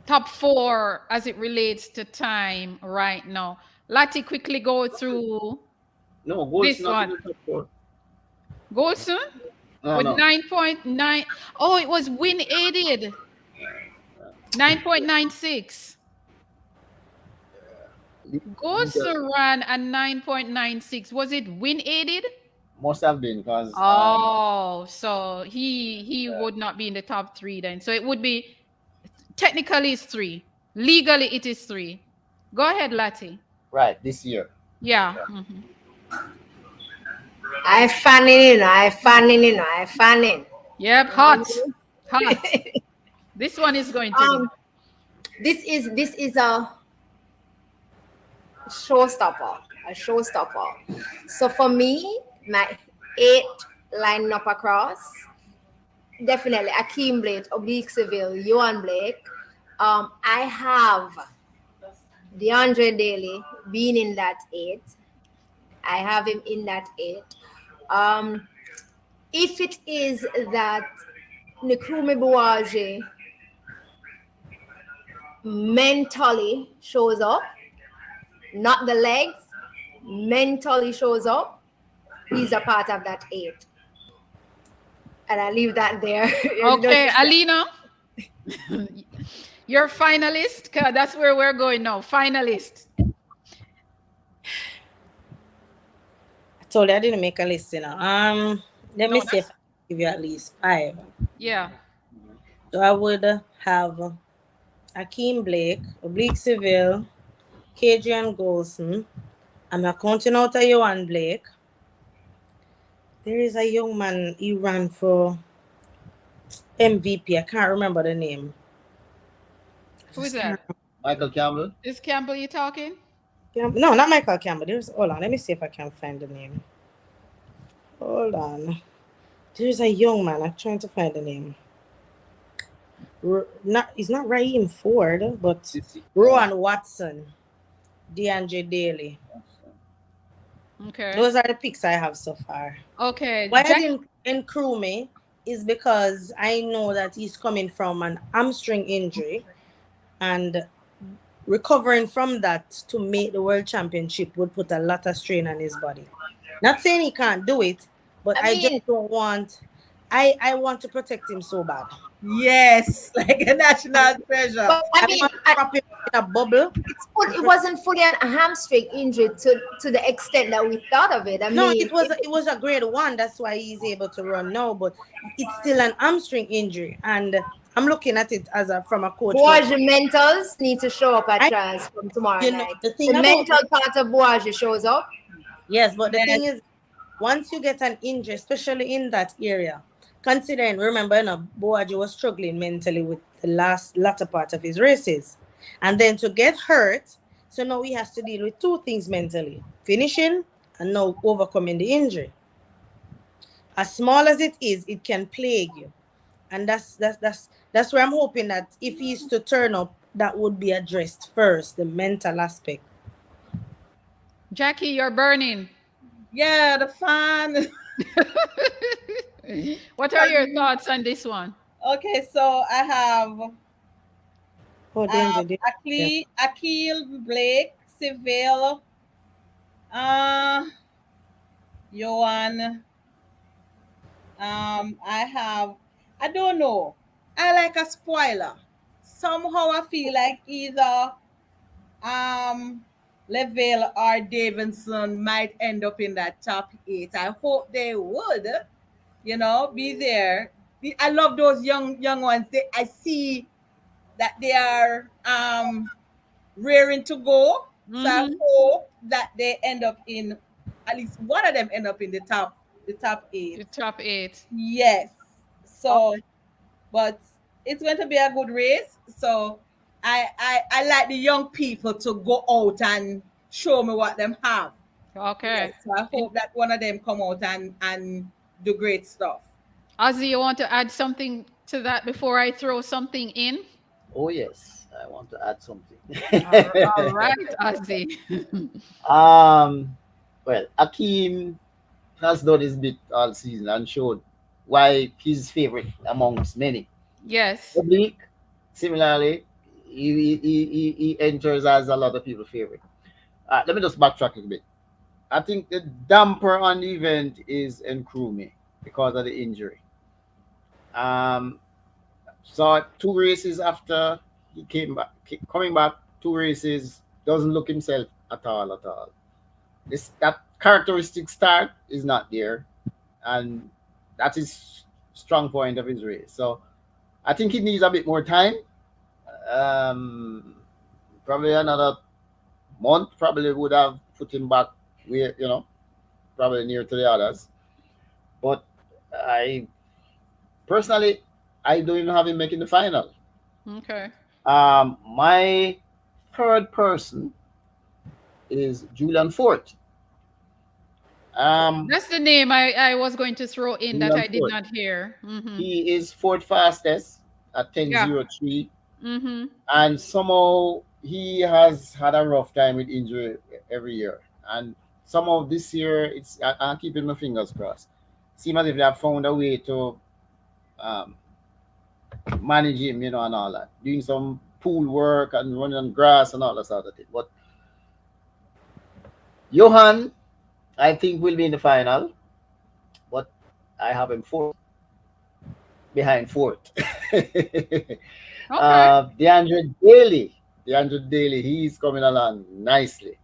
Top four as it relates to time right now. Lati, quickly go through No, Gold's this not in one. the top four. Golson No, with no. 9.9. Oh, it was win aided. 9.96. Golson ran at 9.96. Was it win aided? Must have been because Oh, so he would not be in the top three then. So it would be technically it's three. Legally it is three. Go ahead, Lati. right this year. Yeah. I fanning. Yep, hot. This one is going to This is a showstopper. So for me, my 8 lining up across, definitely Akeem Blake, Oblique Seville, Johan Blake. I have DeAndre Daly being in that 8. I have him in that 8. If it is that Nkrumah Buwaje mentally shows up, not the legs, mentally shows up, he's a part of that 8. And I leave that there. Okay, Alina, you're finalist. That's where we're going now. Finalist. I told you I didn't make a list, Let me see if I give you at least 5. Yeah. So I would have Akeem Blake, Oblique Seville, Kadrian Golson. I'm not counting out a Johan Blake. There is a young man, he ran for MVP. I can't remember the name. Who is that? Michael Campbell. Is Campbell you talking? No, not Michael Campbell. Hold on, let me see if I can find the name. Hold on. There's a young man. I'm trying to find the name. It's not Raheem Ford, but Rowan Watson, DeAndre Daly. Okay. Those are the picks I have so far. Okay. Why I didn't include me is because I know that he's coming from an hamstring injury, and recovering from that to make the world championship would put a lot of strain on his body. Not saying he can't do it, but I I just mean, don't want. I want to protect him so bad. Yes, like a national treasure. but I I mean, want to wrap him in a bubble. it wasn't fully a hamstring injury to the extent that we thought of it. I No, mean, it was a grade one. That's why he's able to run now. But it's still an hamstring injury, and I'm looking at it as a from a coach. Boaji mentals need to show up at I, trials from tomorrow you know, night. the The thing about mental part of Boaji shows up. yes, but the Yes. thing is, once you get an injury, especially in that area, considering remember, Boaji was struggling mentally with the latter part of his races, and then to get hurt, so now he has to deal with two things mentally: finishing and now overcoming the injury. As small as it is, it can plague you, and that's where I'm hoping that if he's to turn up, that would be addressed first, the mental aspect. Jackie, you're burning. Yeah, the fan. What are your thoughts on this one? Okay, so I have Oh, danger. Yeah. Akil, Blake, Seville, uh, Johan. I have, I don't know. I like a spoiler. Somehow I feel like either um Leville or Davidson might end up in that top eight. I hope they would, be there. I love those young ones. I see that they are rearing to go. So I Mm-hmm. hope that they end up in at least one of them end up in the top eight. The top eight. Yes. Oh, So, but it's going to be a good race. So I like the young people to go out and show me what them have. Okay. Yes. So I hope that one of them come out and do great stuff. Ozzy, you want to add something to that before I throw something in? Oh yes, I want to add something. All right, Ozzy. um, well, Akeem has done his bit all season and showed why he's favorite amongst many. Yes. Oblique, similarly, he enters as a lot of people favorite. Let me just backtrack a bit. I think the damper on the event is Nkrumah because of the injury. Um, saw two races after he came back, coming back 2 races, doesn't look himself at all, at all. This that characteristic start is not there, and that is strong point of his race. So I think he needs a bit more time. Um, Probably another month. Probably would have put him back where probably near to the others. But I personally, I don't even have him making the final. Okay. My third person is Julian Fort. Um, That's the name I was going to throw in that Julian I did Fort. not hear. Mm-hmm. He is fourth fastest at Yeah. 10:03, Mm-hmm. and somehow he has had a rough time with injury every year. And somehow this year, I'm keeping my fingers crossed. Seems as if they have found a way to um, manage him, and all that, doing some pool work and running on grass and all that sort of thing. But Johan, I think, will be in the final, but I have him fourth, behind fourth. Okay. DeAndre Daly, he's coming along nicely,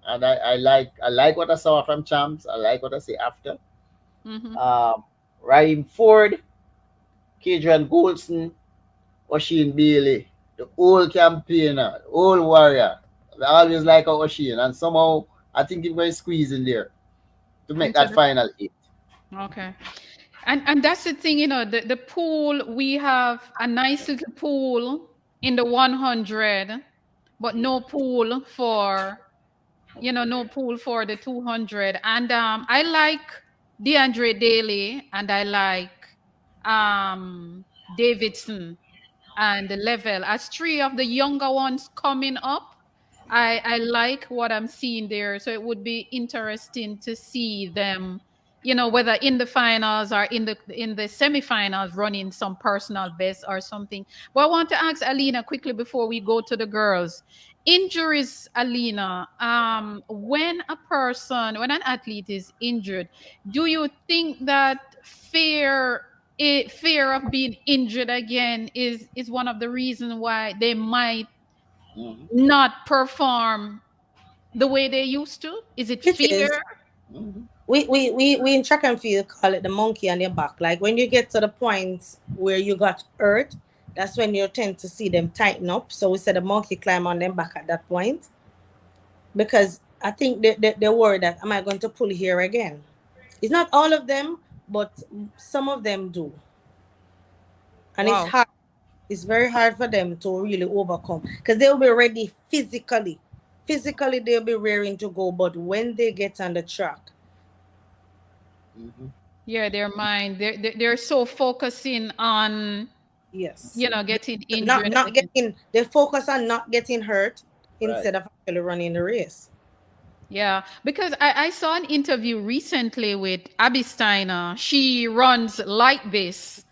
and I like what I saw from Champs. I like what I see after. Mm-hmm. Raheem Ford, Kadrian Goldson, Osheen Bailey, the old campaigner, the old warrior. I always like Osheen, and somehow I think he's going to squeeze in there to make Into that the final eight. okay. And that's the thing, the pool, we have a nice little pool in the 100, but no pool for, no pool for the 200. And I like DeAndre Daly and I like Davidson and the level as three of the younger ones coming up. I like what I'm seeing there. So it would be interesting to see them, whether in the finals or in the semifinals running some personal best or something. But I want to ask Alina quickly before we go to the girls. injuries, Alina, when when an athlete is injured, do you think that fear of being injured again is one of the reasons why they might Mhm. not perform the way they used to? Is it It fear? is. Mhm. We in track and field call it the monkey on your back. Like when you get to the point where you got hurt, that's when you tend to see them tighten up. So we said the monkey climb on them back at that point. Because I think they worry that am I going to pull here again? It's not all of them, but some of them do. And it's Wow. hard. It's very hard for them to really overcome because they'll be ready physically. Physically, they'll be raring to go, but when they get on the track, Mhm. Yeah, their mind. They're so focusing on, yes, getting not injured not again. getting. They focus on not getting hurt Right. instead of actually running the race. Yeah, because I saw an interview recently with Abby Steiner. She runs like this.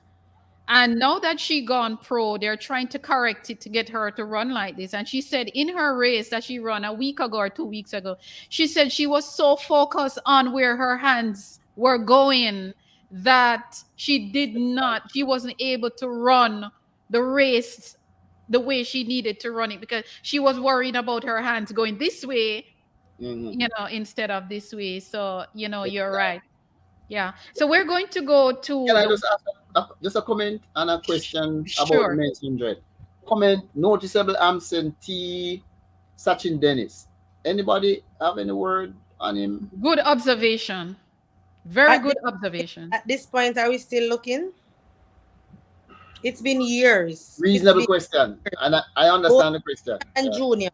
And now that she gone pro, they're trying to correct it to get her to run like this. And she said in her race that she ran a week ago or 2 weeks ago, she said she was so focused on where her hands were going that she wasn't able to run the race the way she needed to run it because she was worried about her hands going this way, Mhm. instead of this way. So, you're Exactly. right. Yeah. So we're going to go Can to I the just ask just a comment and a question about the sure. men's 100? Comment: noticeable absentee Sachin Dennis. Anybody have any word on him? Good observation. Very At good this, observation. at this point, are we still looking? It's been years. It's Reasonable been question, and I both understand the question. and Yeah. junior.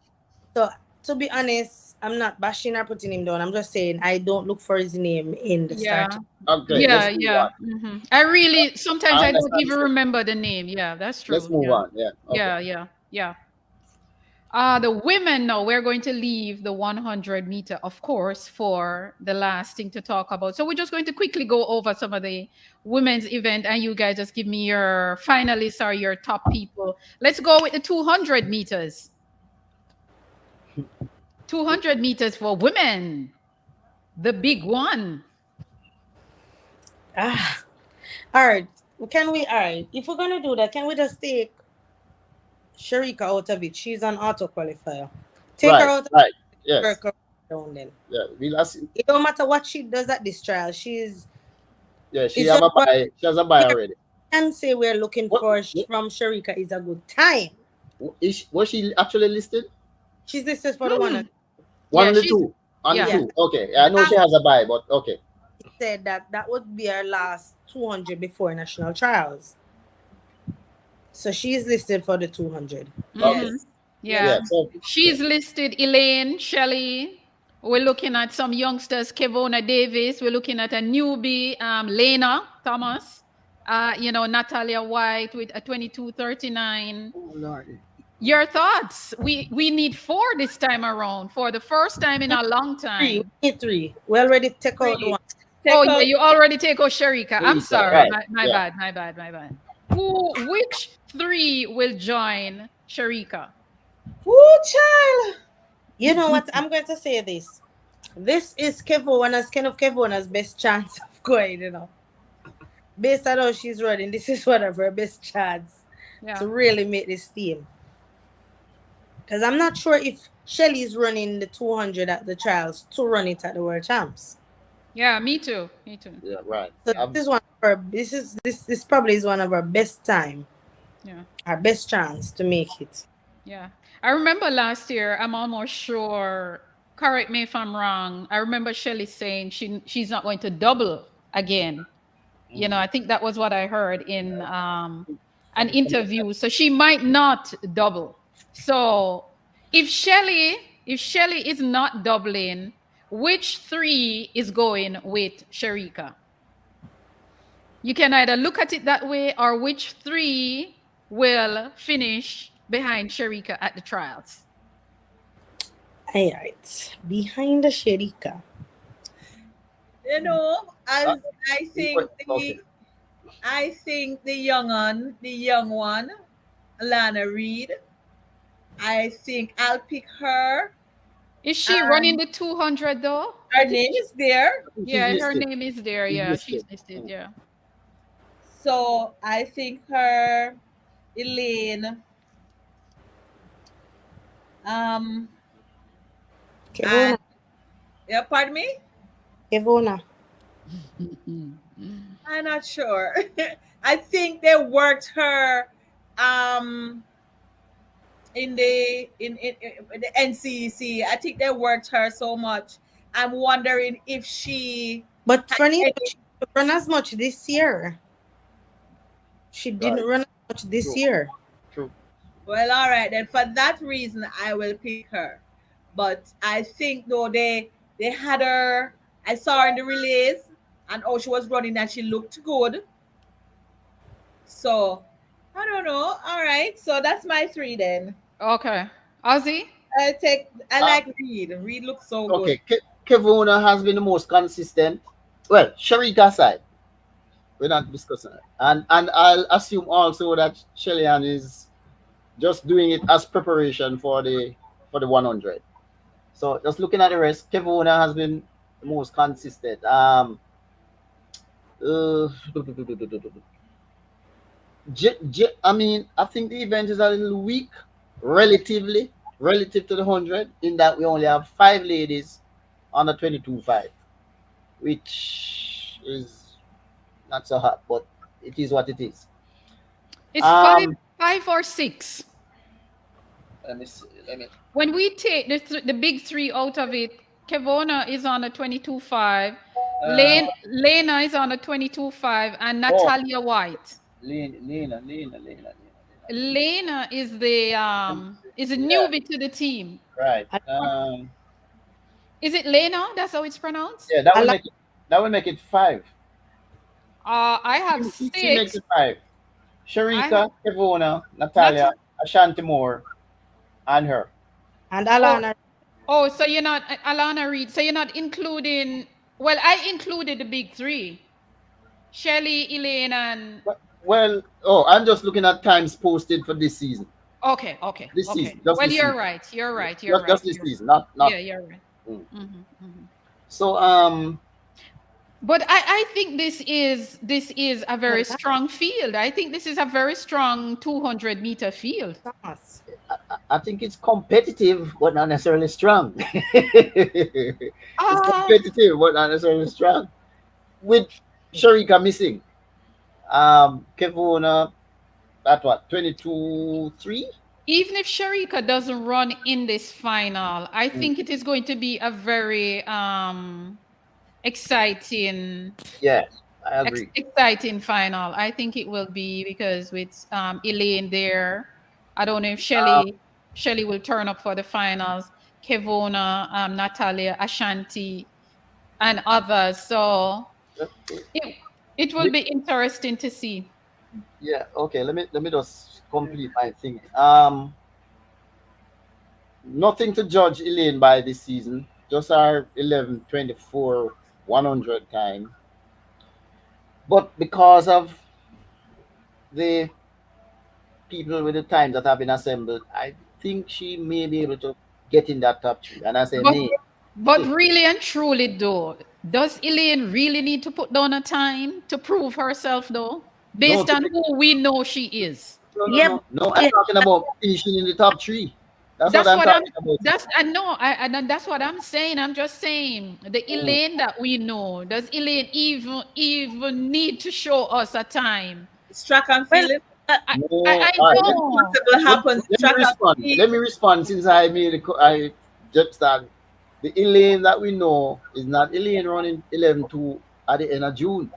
So to be honest, I'm not bashing or putting him down. I'm just saying I don't look for his name in the Yeah. starting. Okay, Yeah, let's move yeah. on. I really sometimes I I don't understand the even question. remember the name. Yeah, that's Let's true. move Yeah. on. Yeah. Okay. Yeah, yeah, yeah. The women now, we're going to leave the 100-meter, of course, for the last thing to talk about. So we're just going to quickly go over some of the women's event, and you guys just give me your finalists or your top people. Let's go with the 200 meters. 200 meters for women, the big one. Ah, all right. Can we? All right. If we're gonna do that, can we just take Sharika out of it? She's an auto qualifier. Take her Right. out of Right. the Yes. work down then. Yeah. We last. It don't matter what she does at this trial. She's Yeah. She it's have just a what buy. She has a buy we already. can say we're looking What? for from Sharika is a good time. Was she actually listed? She's listed for the one. Hmm. One Yeah, on the she's two. On the yeah. Yeah, two. Okay. I know she last has a buy, but okay. said that that would be her last 200 before national trials. So she's listed for the 200. Okay. Hmm. Yes. Yes. Yeah. Yeah. So yeah. She's listed Elaine, Shelley. We're looking at some youngsters, Kevona Davis. We're looking at a newbie, Lena Thomas. Natalia White with a 22:39. Oh Lord. Your thoughts? We need four this time around for the first time in a long Three. We time. need three. We already take out the Three. one. Oh Take yeah, out. you already take out Sharika. I'm Rika. sorry. Right. My Yeah. bad, my bad, my bad. Which three will join Sharika? Woo, child. You know what? I'm going to say this. This is Kevona's best chance of going, Based on how she's running, this is one of her best chance Yeah. to really make this team. Because I'm not sure if Shelly's running the 200 at the trials to run it at the World Champs. Yeah, me too. Me too. Yeah. Right. So Yeah. this is one of her this probably is one of her best time, Yeah. her best chance to make it. Yeah. I remember last year, I'm almost sure, correct me if I'm wrong. I remember Shelley saying she's not going to double again. I think that was what I heard in For an the comment. interview. So she might not double. So if Shelley if Shelley is not doubling, which three is going with Sharika? You can either look at it that way or which three will finish behind Sharika at the trials. All right. Behind the Sherika. As I think Okay. the young one, Lana Reed, I think I'll pick her. Is she running And the 200 though? her name is there. I think she's Yeah, her listed. name is there. She's Yeah, she's listed. listed. Yeah. So I think her, Elaine, um, and Kevona. yeah, pardon me? Kevona. I'm not sure. I think they worked her um in the NCEC. I think they worked her so much. I'm wondering if she But had funny, any. she didn't run as much this year. She didn't Right. run as much this True. year. True. Well, all right then. For that reason, I will pick her. But I think though they had her. I saw her in the relays and oh, she was running and she looked good. So I don't know. All right. So that's my three then. Okay. Ozzy? I Uh, like Reed. Reed looks so good. okay. Kevona has been the most consistent. Well, Sharika side, we're not discussing it. And I'll assume also that Shellyan is just doing it as preparation for the 100. So just looking at the rest, Kevona has been the most consistent. Uh, I mean, I think the event is a little weak, relatively, relative to the 100, in that we only have five ladies on the 22.5, which is not so hot, but it is what it is. It's Um, five or six. let me see. Let me. When we take the big three out of it, Kevona is on a 22.5, Uh, Lena is on a 22.5, and oh, Natalia White. Lena. Lena is a Yeah, newbie to the team. right. Alana, Is it Lena? That's how it's pronounced. Yeah, that will make it five. I have She makes six. it five. I have Sharika, Kevona, not. Natalia, Ashanti Moore, and her. and Oh, Alana. oh. So you're not Alana Reed. So you're not including. Well, I included the big three: Shelly, Elaine, and Well, oh, I'm just looking at times posted for this season. okay, okay, This okay. season, just Well, this you're season. right. You're right. You're right. Just this You're right. season, not. Yeah, you're right. Mm. Hmm, hmm. So But I think this is a very strong field. I think this is a very strong 200-meter field. Thomas. I think it's competitive, but not necessarily strong. It's Uh, competitive, but not necessarily strong. With Sharika missing, Kevona at what 22-3. Even if Sharika doesn't run in this final, I Mm. think it is going to be a very exciting Yeah, I agree. exciting final. I think it will be because with Elaine there, I don't know if Um, Shelly will turn up for the finals, Kevona, Natalia, Ashanti, and others. So it, it will be interesting to see. yeah, okay. Let me just complete my thing. Nothing to judge Elaine by this season. Just our 11:24 100 time. But because of the people with the times that have been assembled, I think she may be able to get in that top three. And I say But me. but really and truly though, does Elaine really need to put down a time to prove herself though? No, Based on who we know she is. Yeah, no. I'm yeah, talking about finishing in the top three. That's what That's I'm what I'm talking about. that's I know I that's what I'm saying. I'm just saying the Mm. Elaine that we know, does Elaine even need to show us a time? It's track and well, field. I No, I all right. know. Impossible happens in Let me track and respond. field. Let me respond since I just started. The Elaine that we know is not Elaine running 11-2 at the end of June.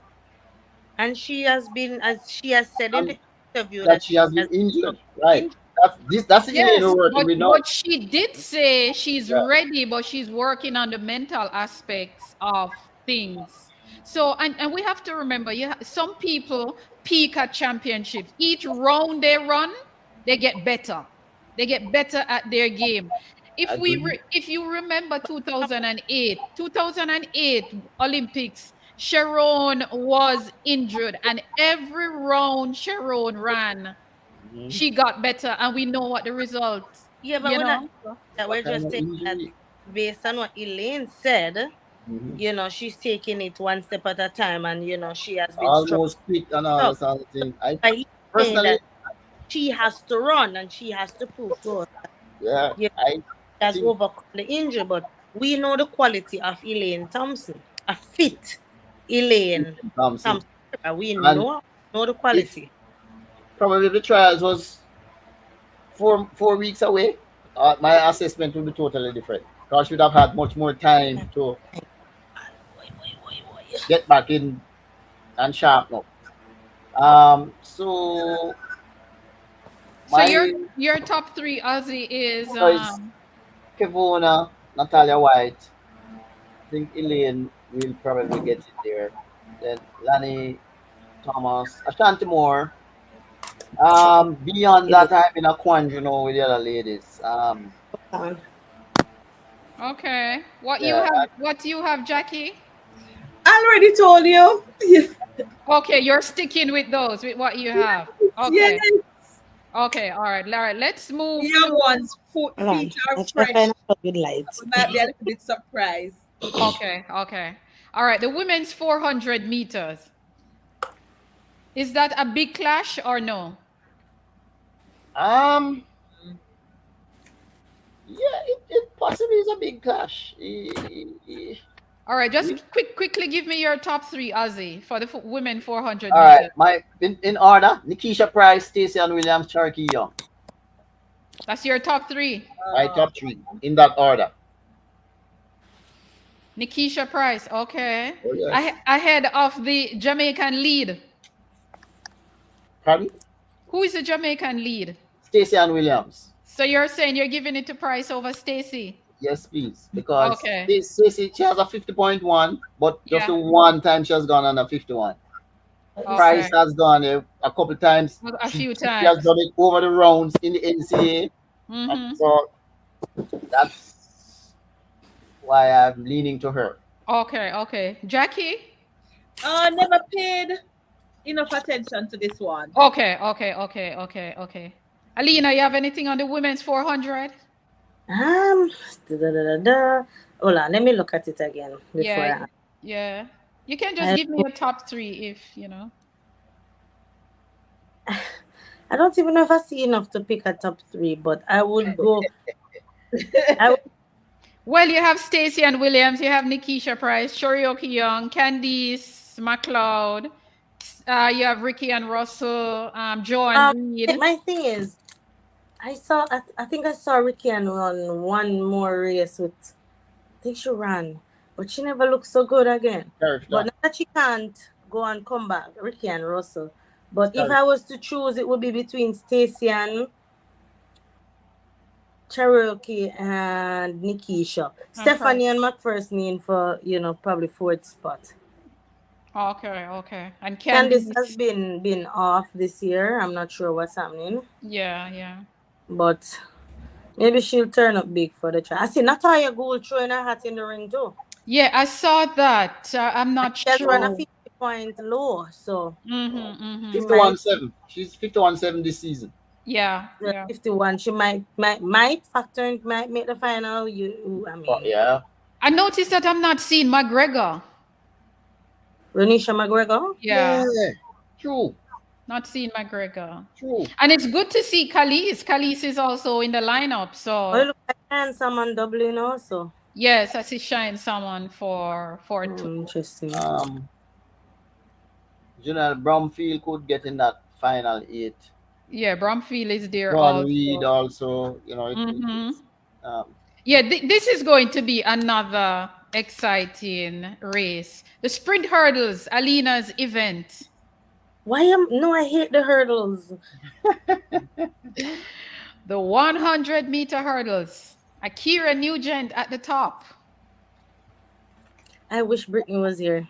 and she has been, as she has said in And the interview, that that she she has has been been injured. Right. injured. That's the Elaine Yes, we're working but with now. but she did say she's Yeah. ready, but she's working on the mental aspects of things. So and we have to remember, yeah, some people peak at championships. Each round they run, they get better. They get better at their game. Agree. If you remember 2008 Olympics, Sharon was injured, and every round Sharon ran, Mhm. she got better, and we know what the result. Yeah, but you we're not know. that. What We're kind just of saying that injury? based on what Elaine said, Mm-hmm. she's taking it one step at a time, and she has been struck. Almost quick and all So this other thing. I by he's saying personally, that she has to run and she has to prove to us that yeah, she I has think overcome the injury. But we know the quality of Elaine Thompson, a fit Elaine Thompson. Thompson. We And know the if quality. probably the trials was 4 weeks away, my assessment would be totally different. Because I should have had much more time to get back in and sharpen up. So So your my your top three Aussie is boys, Kevona, Natalia White, I think Elaine will probably get it there. Then Lani Thomas, Ashanti Moore. Beyond Elaine. that, I'm in a quandary now with the other ladies. Um, okay. Yeah, What you have, Jackie? I already told you. Okay, you're sticking with those, with what you have. Yes. Okay. Okay, all right. All right. Let's move Young to ones, hold on. feet are I'm trying to fresh. find out with lights. We might be a little bit surprised. okay, okay. All right, the women's 400 meters. Is that a big clash or no? um, yeah, it possibly is a big clash. All right, just quickly give me your top three, Aussie, for the women 400 All right, meters. my in order: Nikisha Price, Stacey and Williams, Cherokee Young. That's your top three. My Uh, top three in that order. Nikisha Price, okay. Oh yes. Ahead of the Jamaican lead. Pardon? Who is the Jamaican lead? Stacey and Williams. So you're saying you're giving it to Price over Stacy? Yes, please. Because Okay. Stacey, she has a 50.1, but just Yeah. the one time she has gone on a 51. Price Okay. has done it a couple times. A few She has times. done it over the rounds in the NCAA. And Mm-hmm. so that's why I'm leaning to her. Okay, okay. Jackie? never paid enough attention to this one. Okay, okay, okay, okay, okay. Alina, you have anything on the women's 400? Um, da, da, da, da, da. Hold on, let me look at it again before Yeah, I. yeah. You can just I, give me your top three if you know. I don't even know if I see enough to pick a top three, but I would go. I would, Well, you have Stacey and Williams, you have Nikisha Price, Shorioki Young, Candice McLeod, you have Ricky and Russell, Joan Reed. my thing is, I think I saw Ricky and run one more race with. I think she ran, but she never looked so good again. But Character. not that she can't go and come back, Ricky and Russell. But if Character. I was to choose, it would be between Stacey and Cherokee and Nikisha. And Price. Stephanie and McPherson for, probably fourth spot. Okay, okay. And Candice has Candice. been off this year. I'm not sure what's happening. Yeah, yeah. But maybe she'll turn up big for the try. I see Natalia Gould throwing her hat in the ring too. Yeah, I saw that. I'm not She has run a sure. 50-point low, so Mm-hmm, she mm-hmm. might 51-7. She's 51-7 this season. Yeah, yeah. 51. She might factor in, might make the final. I But mean, yeah. I noticed that I'm not seeing McGregor. Renisha McGregor. Yeah, Yeah. True. not seeing McGregor. True. And it's good to see Khalees. Khalees is also in the lineup. Oh, So you look like handsome and Dublin also. yes, I see Shine someone for two. Interesting. General Bromfield could get in that final eight. Yeah, Bromfield is there John Reed also. also, Mm-hmm. um, Yeah, this is going to be another exciting race. The sprint hurdles, Alina's event. No, I hate the hurdles. The 100-meter hurdles. Akira Nugent at the top. I wish Brittany was here.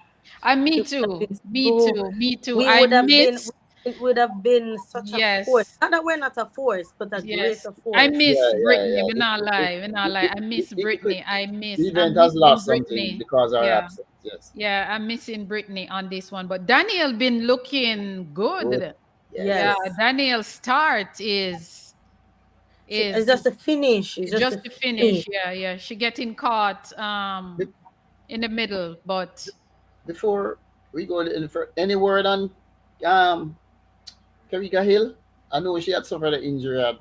Me It would have too. been Me so. too. Me too. We I would have been. miss. It would have been such a force. Yes. Not that we're not a force, but a Yes. greater I force. miss yeah, Brittany. yeah. We're not lie. We're not lie. I miss The Brittany. I'm event has missing lost something Brittany. because of our Yeah. absence. Yes. Yeah, I'm missing Brittany on this one. But Daniel been looking Good. good. Yes. Yeah, Yes. Daniel's start is It's is just a finish. It's just a just to finish. finish. Yeah, yeah. She getting caught Be- in the middle, but Before we go any word on um Karika Hill? I know she had suffered an injury at.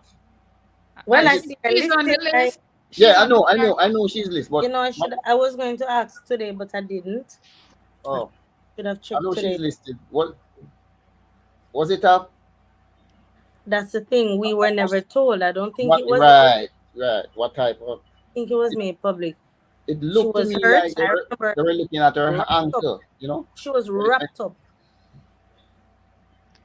When Is I it? see her she's on listed, the I list. She's Yeah, on the chart. I know she's list, but I was going to ask today, but I didn't. I oh, should have I checked know she's today. listed. What was it up? That's the thing. We were never told. I don't think What? it was. I Right, right. What type of? think it was made public. It She looked to was me hurt. like I remember they were looking at her wrapped up. ankle. You know. She was wrapped up.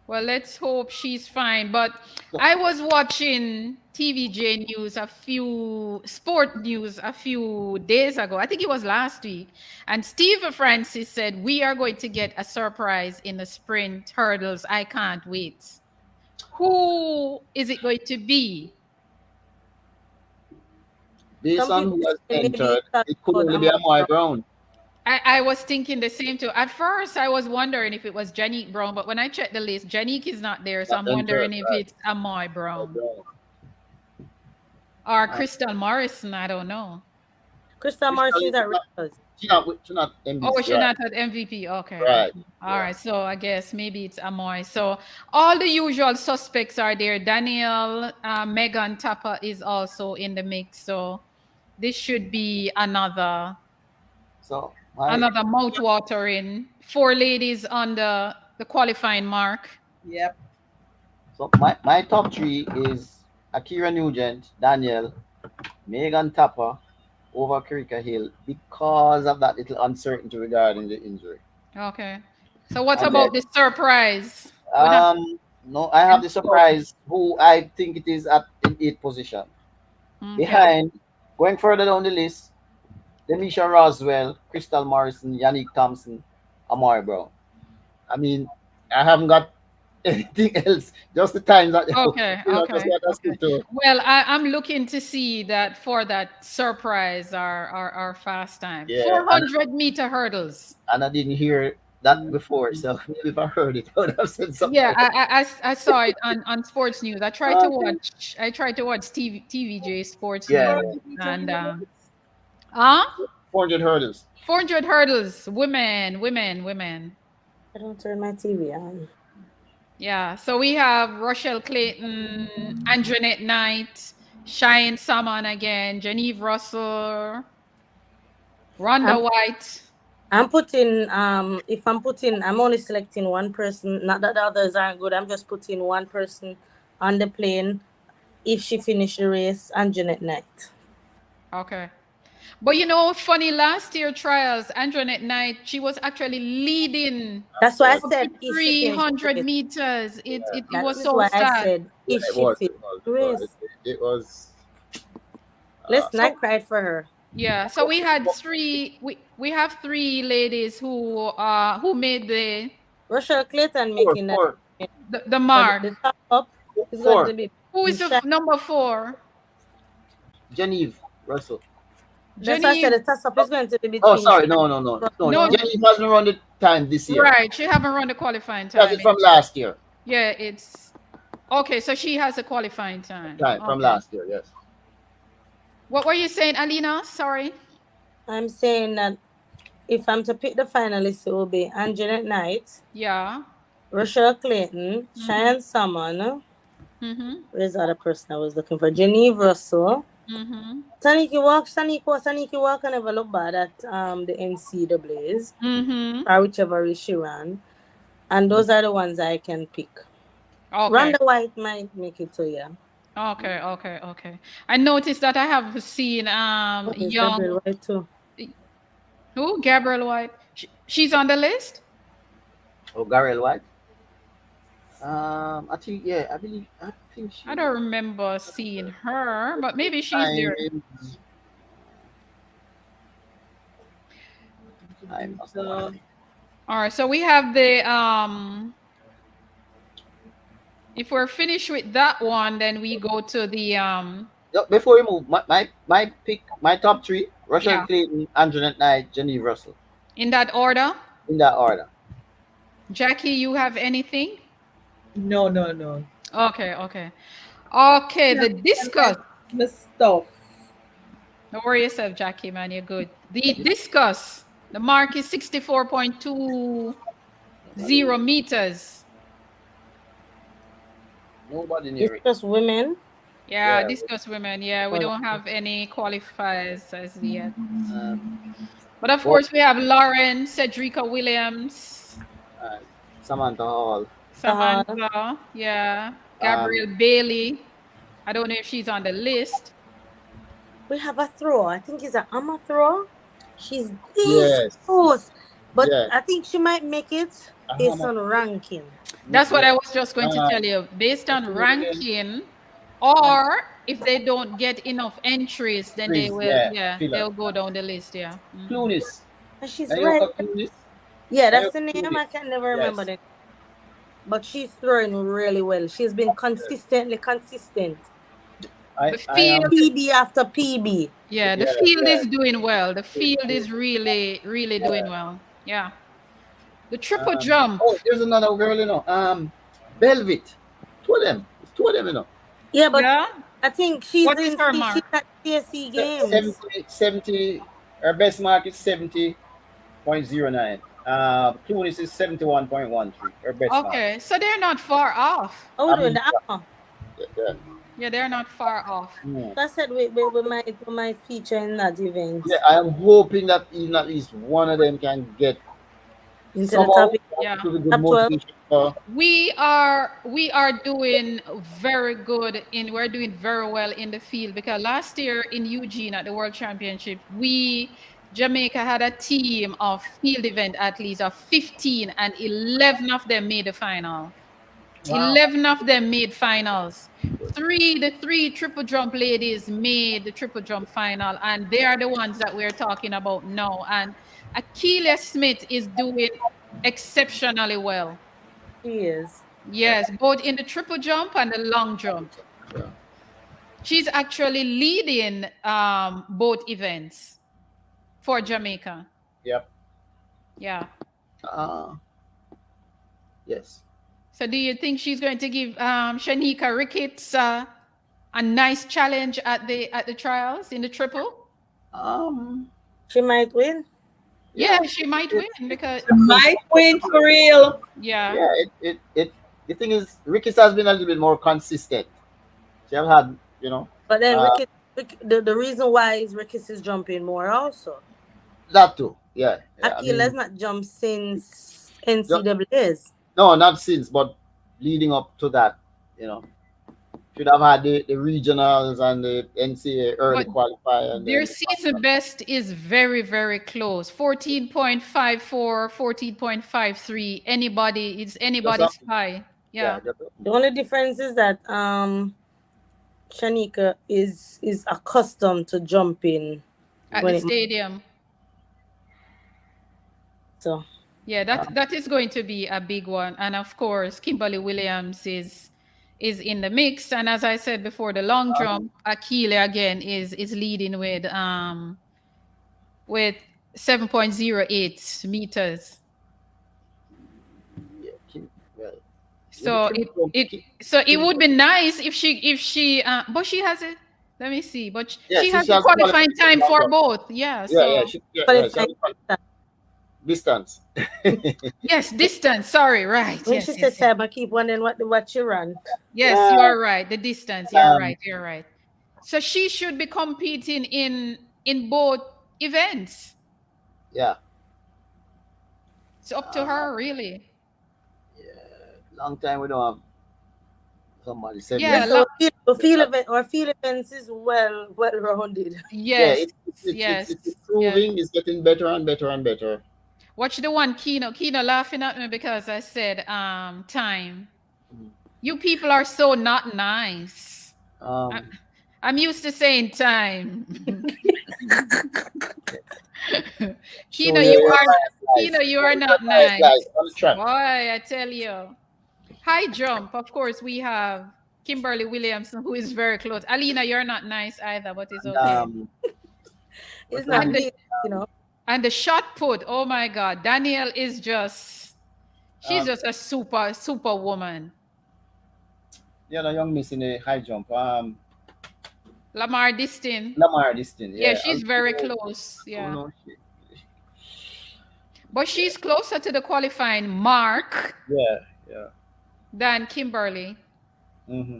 Well, let's hope she's fine. But I was watching TVJ news sport news a few days ago. I think it was last week. And Steve Francis said, we are going to get a surprise in the sprint hurdles. I can't wait. Who is it going to be? Based Some on people who has say maybe entered, it's talking it could about only be Amon Amoy Brown. Brown. I was thinking the same too. At first, I was wondering if it was Janique Brown, but when I checked the list, Janique is not there. So Not I'm entered, wondering if right? it's Amoy Amoy Brown Brown. or Uh, Crystal Morrison. I don't know. Crystal Crystal Morrison's is at not. Rangers. She not Oh, NBC, she right? not at MVP. Okay, Right. okay. All Yeah. right. So I guess maybe it's Amoy. So all the usual suspects are there. Daniel, Megan Tapper is also in the mix. So this should be So another mouth-watering. 4 ladies on the qualifying mark. Yep. my top three is Akira Nugent, Daniel, Megan Tapper over Karika Hill because of that little uncertainty regarding the injury. Okay. So what And then about the surprise? We don't um no, I have the surprise who I think it is at in eighth position. okay. Behind, going further down the list, Demisha Roswell, Crystal Morrison, Yannick Thompson, Amari Brown. I mean, I haven't got anything else. Just the times that Okay, just okay, what I okay. stick to. Well, I'm looking to see that for that surprise our fast time. Yeah, 400-meter hurdles. and I didn't hear that before, so maybe if I heard it, I would have said something Yeah, else. I saw it on sports news. Okay. I tried to watch TVJ sports Yeah, news 400 meter and hurdles. uh 400 hurdles. 400 hurdles, women. I don't turn my TV on. Yeah, so we have Rochelle Clayton, Anjanette Knight, Cheyenne Salmon again, Genevieve Russell, Rhonda I'm, White. I'm putting if I'm putting I'm only selecting one person. Not that the others aren't good. I'm just putting one person on the plane. If she finished the race, and Jeanette Knight. Okay. But funny, last year trials, Anjanette Knight, she was actually leading That's why I up to said if she finished the 300 race. meters. It That was is so why I sad. said Yeah, if she finished the race. it was. Listen, I So cried for her. yeah, so we had we have 3 ladies who made Rochelle Clayton Four, making that. four, the So mark. the top up is going four. to be Who is the number 4? Genevieve Russell. that's why I said Jenny. the toss up is going to be Oh, between sorry, no. No, Genevieve hasn't run the time this year. right. She haven't run the qualifying That's time. it from last year. Yeah, it's okay. So she has a qualifying time. Time from Okay. last year, yes. What were you saying, Alina? Sorry. I'm saying that if I'm to pick the finalists, it will be Anjanette Knight, Yeah. Rochelle Clayton, Cheyenne Salmon. Mm-hmm. Where's the other person I was looking for? Genevieve Russell. Mm-hmm. Saniki Walker never looked bad at the NCAAs Mm-hmm. or whichever race she ran. And those are the ones I can pick. Okay. Rhonda White might make it to yeah. Okay. I noticed that I have seen There's young Gabriel White too. who Gabriel White. She's on the list. Oh, Garel White. I think I think she I don't remember seeing her, but maybe she's time there. is I must So, have. All right. So we have the if we're finished with that one, then we go to the Before we move, my pick, my top three: Rochelle yeah, Clayton, Anjanette Knight, Genevieve Russell, in that order. in that order. Jackie, you have anything? no. Okay. Okay, Yeah, the discus. my stuff. Don't worry yourself, Jackie, man. You're good. The discus. The mark is 64.20 Nobody, meters. nobody It's near it. just women. Yeah, Yeah. discus women. Yeah, we Oh, don't have any qualifiers as yet. Um, But of but course, we have Lauren, Cedrica Williams, uh, Samantha Hall. uh, Samantha, yeah, Um, Gabrielle Bailey. I don't know if she's on the list. we have a thrower. I think it's an Amma thrower. She's this yes, close, but yeah. I think she might make it based on ranking. That's what Yeah. I was just going to tell you. Based on Williams ranking, and or if they don't get enough entries, then they Chris, will, yeah, yeah, Philip. they'll go down the list. Yeah. Clunis. And she's right. Nayoka Clunis. Yeah, that's the Nayoka name. Clunis. I can never remember Yes. that. But she's throwing really well. She's been consistently consistent. The I field, am. PB after PB. yeah, the Yeah, field yeah, is doing well. The field yeah. is really, really doing Yeah. well. Yeah. The triple jump. Oh, there's another girl, you know. Velvet. Two of them. It's two of them, you know. Yeah, but Yeah. I think she's What is in her she's mark? at CSC games. 70, 70. Her best mark is 70.09. Clunis is 71.13. Her best mark. Okay, so they're not far off. Oh, we're I doing mean, the Amma. yeah, Yeah, they're not far off. yeah. I said we might feature in that event Yeah, I am hoping that even at least one of them can get into the somehow top Yeah. to be good top 12. motivation for. We are doing we're doing very well in the field because last year in Eugene at the World Championship, Jamaica had a team of field event athletes of 15 and 11 of them made the final. Wow. 11 of them made finals. The three triple jump ladies made the triple jump final, and they are the ones that we're talking about now. And Akeelia Smith is doing exceptionally well. She is. Yes, both in the triple jump and the long jump. Yeah. She's actually leading both events for Jamaica. Yep. Yeah. Uh, yes. So do you think she's going to give Shanika Ricketts a nice challenge at the trials in the triple? Um. She might win. Yeah, Yeah. she might win because Might win for real. yeah. Yeah. It. The thing is, Ricky has been a little bit more consistent. She have had, you know, But then uh, the reason why is Ricketts is jumping more also. that too. Yeah. Yeah. I Akila's mean, not jumped since ju- NCAAs. no, not since, but leading up to that, you know, should have had the regionals and the NCAA early But qualifier, and their then season best is very, very close. 14.54, 14.53. It's just anybody's something. high. Yeah. Yeah. Just, The only difference is that Shanika is accustomed to jumping At when the it stadium. so Yeah, that is going to be a big one. And of course, Kimberly Williams is in the mix. And as I said before, the long jump, Akile again is leading with 7.08 meters. yeah. Well, with the So triple jump, it would be nice if she but she has it. Let me see. But yeah, she has she the has qualified qualifying for the time long for jump. both. Yeah. Yeah, yeah, So yeah, she has qualifying. the distance. yes, distance. Sorry, right. When she Yes, said yes, yes. time, I keep wondering what she ran. Yes, you Uh, are right. The distance. You're um, right. You're right. So she should be competing in both events. yeah. It's up to Uh, her, really. long time we don't have somebody said Yeah, Yeah. that. so field events is well rounded. Yeah, Yes. it's Yes. Yes. improving. It's getting better and better and better. Watch the one Kino. Kino laughing at me because I said time. Mm. You people are so not nice. I, Um, I'm used to saying time. show Kino, your you are lies, Kino, you are not lies, nice. lies on the track. Boy, I tell you. High jump. Of course, we have Kimberly Williamson, who is very close. Alina, you're not nice either, but it's And okay. It's what's her not And name? the me, you know. and the shot put, oh my God, Danielle is she's Um, just a super woman. the other young miss in the high jump. Lamar Distin. Lamar this thing. Yeah, Yeah. she's very close. I don't Yeah. know. But she's closer to the qualifying mark Yeah. Yeah. than Kimberly. Mm-hmm.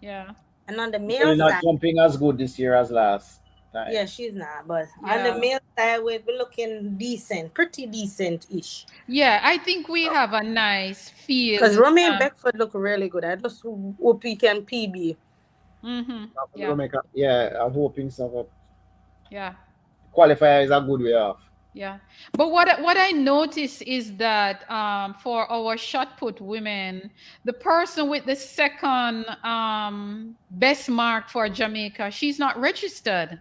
Yeah. And on the Really male not side, jumping as good this year as last time. yeah, she's not. But on the Yeah. male side, we're looking decent, pretty decent-ish. Yeah, I think we have a nice Because field. Romaine Beckford look really good. I just hope he can PB. Mm-hmm. Now for the Yeah. Jamaica, yeah, I'm hoping so. But Yeah. qualifier is a good way off. Yeah. But what I notice is that for our shot put women, the person with the second best mark for Jamaica, she's not registered.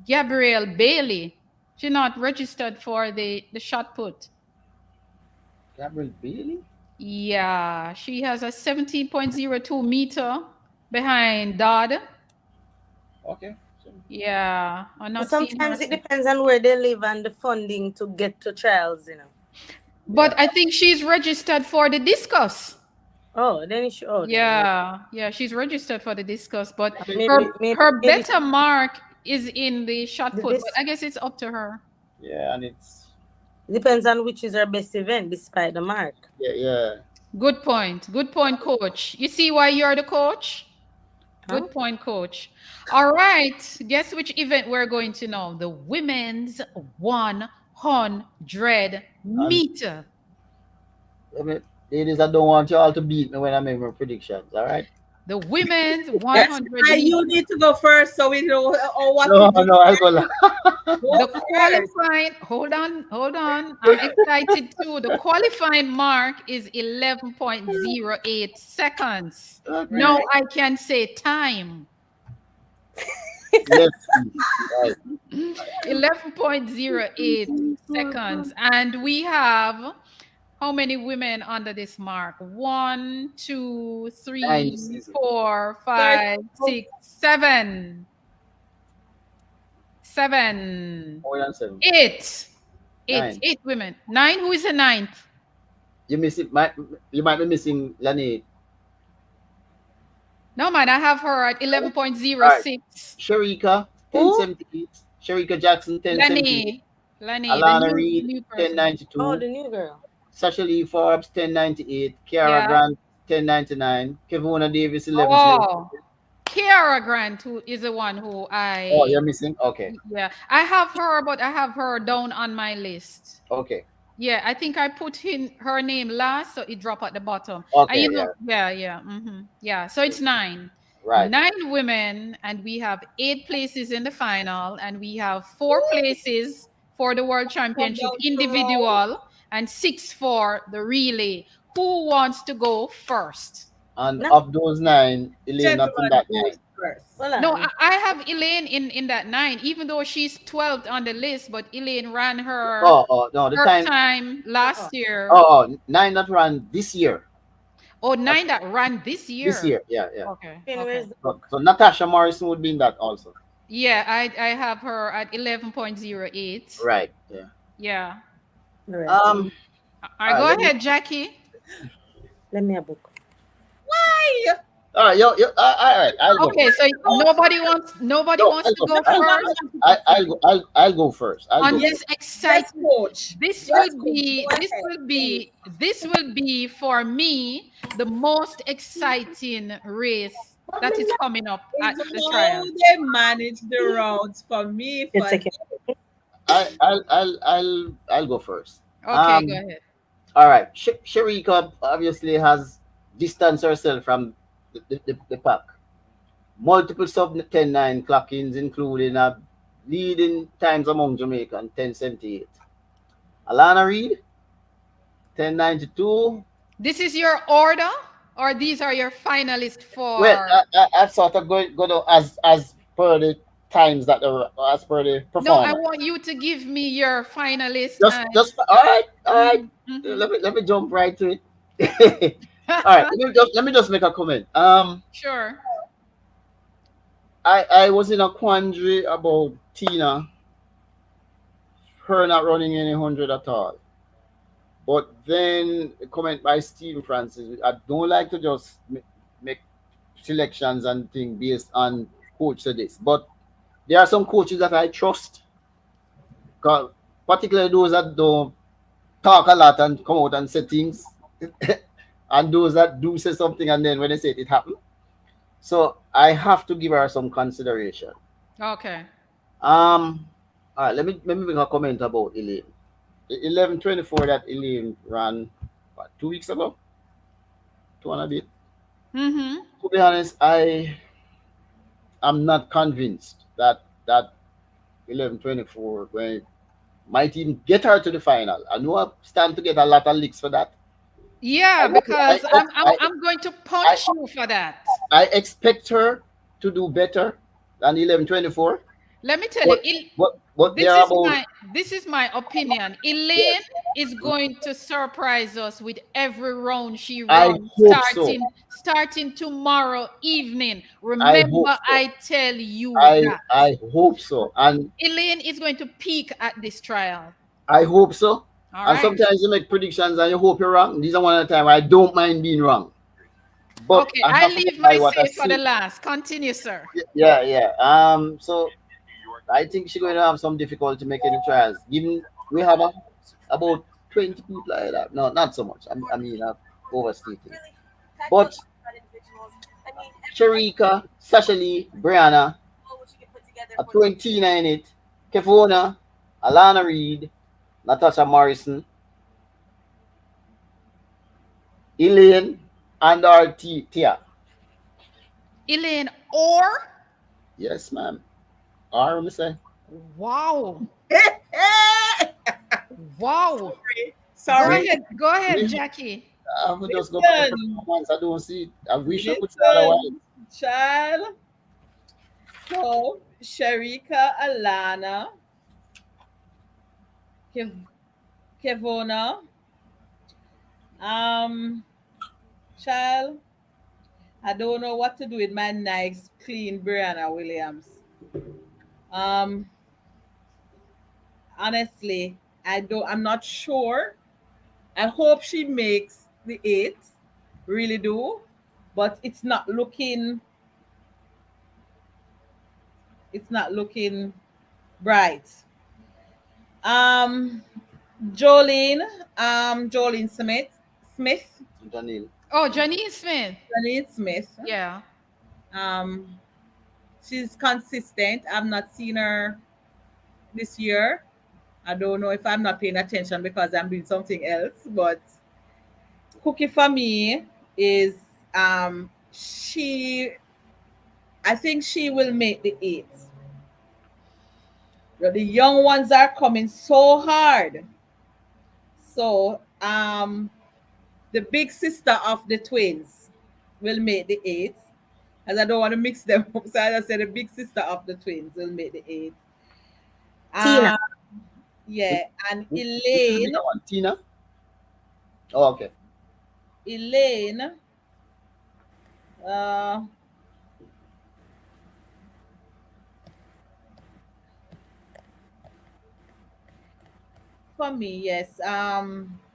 Gabrielle Bailey. She's not registered for the shot put. Gabriel Bailey? Yeah, she has a 17.02 meter behind Dodd. Okay. So, Yeah, I'm But not seeing her. sometimes it depends on where they live and the funding to get to trials. But yeah. I think she's registered for the discus. Oh, then it should. Oh, Yeah, yeah, she's registered for the discus, but Okay. maybe, her maybe, her maybe better mark is in the shot put. But this I guess it's up to her. Yeah, and it's depends on which is her best event, despite the mark. yeah, yeah. Good point. Good point, coach. You see why you're the coach? Huh? Good point, coach. All right. Guess which event we're going to know? The women's 100 meter. I mean, ladies, I don't want you all to beat me when I make my predictions. All right. The women's That's 100 why you meter. need to go first so we know what No, to do. no, I'll go. Go The first. qualifying, hold on. I'm excited too. The qualifying mark is 11.08 seconds. Okay. Now I can say time. Yes, please. Right. 11.08 seconds. And we have how many women under this mark? 1, 2, Nine this 3, season. 4, Third. 5, 6, 7. 7. More than seven. 8. 8. Nine. 8 women. 9. Who is the ninth? You miss it. You might be missing Lani. No, man, I have her at All right. 11.06. Sharika, Who? 1078. Sharika Jackson, 1078. Lenny, Alana the Reid, new person. 1092. Oh, the new girl. Sasha Lee Forbes, 1098. Kiara Yeah. Grant, 1099. Kevona Davis, 11. Oh, Kiara Grant, who is the one who Oh, you're missing? Okay. yeah, I have her, but I have her down on my list. Okay. Yeah, I think I put in her name last, so it dropped at the bottom. Okay. And yeah. So it's 9. Right. 9 women, and we have 8 places in the final, and we have 4 places for the World Championship down to individual, and 6 for the relay. Who wants to go first? And No. of those 9, Elaine not in Gentlemen that goes 9. first. Well, No, I have Elaine in that 9, even though she's 12th on the list, but Elaine ran her Oh, no. The her time. time last year. Oh, 9 that ran this year. Oh, 9 that ran this year. This year. Yeah. Okay. where's the So Natasha Morrison would be in that also. Yeah, I have her at 11.08. Right. Yeah. Yeah. right. All right, Alright, go let me- ahead, Jackie. Let me a book. Why? All right. All right. I'll go. Okay, so nobody wants No, to go first I'll go first. I'll on go. this Yes, exciting. coach. This Yes, will be coach. Go this ahead, will be this will be for me the most exciting race that is coming up at It's the how trial. they manage the routes for me. It's For okay. I'll go first. Okay, go ahead. All right. Sharika obviously has distanced herself from the pack. Multiple sub 10-9 clock-ins, including leading times among Jamaican 1078. Alana Reid 1092. This is your order, or these are your finalists for? Well, I sort of go down as per the times that are as per the No, I performance. want you to give me your finalists. Just all right. Mhm. Let me jump right to it. All right, let me just make a comment. Sure. I was in a quandary about Tina, her not running any 100 at all. But then a comment by Stephen Francis, I don't like to just make selections and things based on coach to this. But there are some coaches that I trust, particularly those that don't talk a lot and come out and say things, and those that do say something and then when they say it, it happens. So I have to give her some consideration. Okay. All right, let me make a comment about Elaine. The 11:24 that Elaine ran, what, 2 weeks ago, two and a bit. Mm-hmm. To be honest, I am not convinced that that 11:24 when might even get her to the final. I know I stand to get a lot of licks for that. Yeah, I hope, because I'm going to I, punch you for that. I expect her to do better than 11:24, Let me tell you, but but there this are is about, my opinion. Elaine yes, is going to surprise us with every round she I runs, hope so. starting tomorrow evening. I hope Remember, so. I tell you I that I hope so, and Elaine is going to peak at this trial. I hope so. All And right. sometimes you make predictions and you hope you're wrong. These are one of the time I don't mind being wrong, but Okay, I I have to go leave my by what I say for the see. last. Continue, sir. Yeah, yeah. So I think she's going to have some difficulty making the trials. Given we have about 20 people like that. No, not so much. I'm overstating. But Sharika, Sasha Lee, Brianna, a 20 in it, Kevona, Alana Reed, Natasha Morrison, Elaine, and our Tia. Elaine or Yes, ma'am. Or, me say. wow. Wow. Me, Sorry. Go ahead, me, Jackie. I have to just go by Listen, performance. I don't see it. I wish I could say otherwise. listen, child. So, Sharika, Alana, Kevona, um, child. I don't know what to do with my nice, clean Brianna Williams. Um, honestly, I don't. I'm not sure. I hope she makes the eight. Really do, but it's not looking. It's not looking bright. Um, Jolene, Jolene Smith, Janine. Oh, Janine Smith. Jolene Smith. Yeah. Um, she's consistent. I've not seen her this year. I don't know if I'm not paying attention because I'm doing something else. But Cookie for me is she. I think she will make the eight. The young ones are coming so hard. So the big sister of the twins will make the eight. As I don't want to mix them up, so I just said the big sister of the twins will make the eight. Tina. Um, yeah, and Which will be the one? Tina? Oh, okay. Elaine, uh, for me, yes.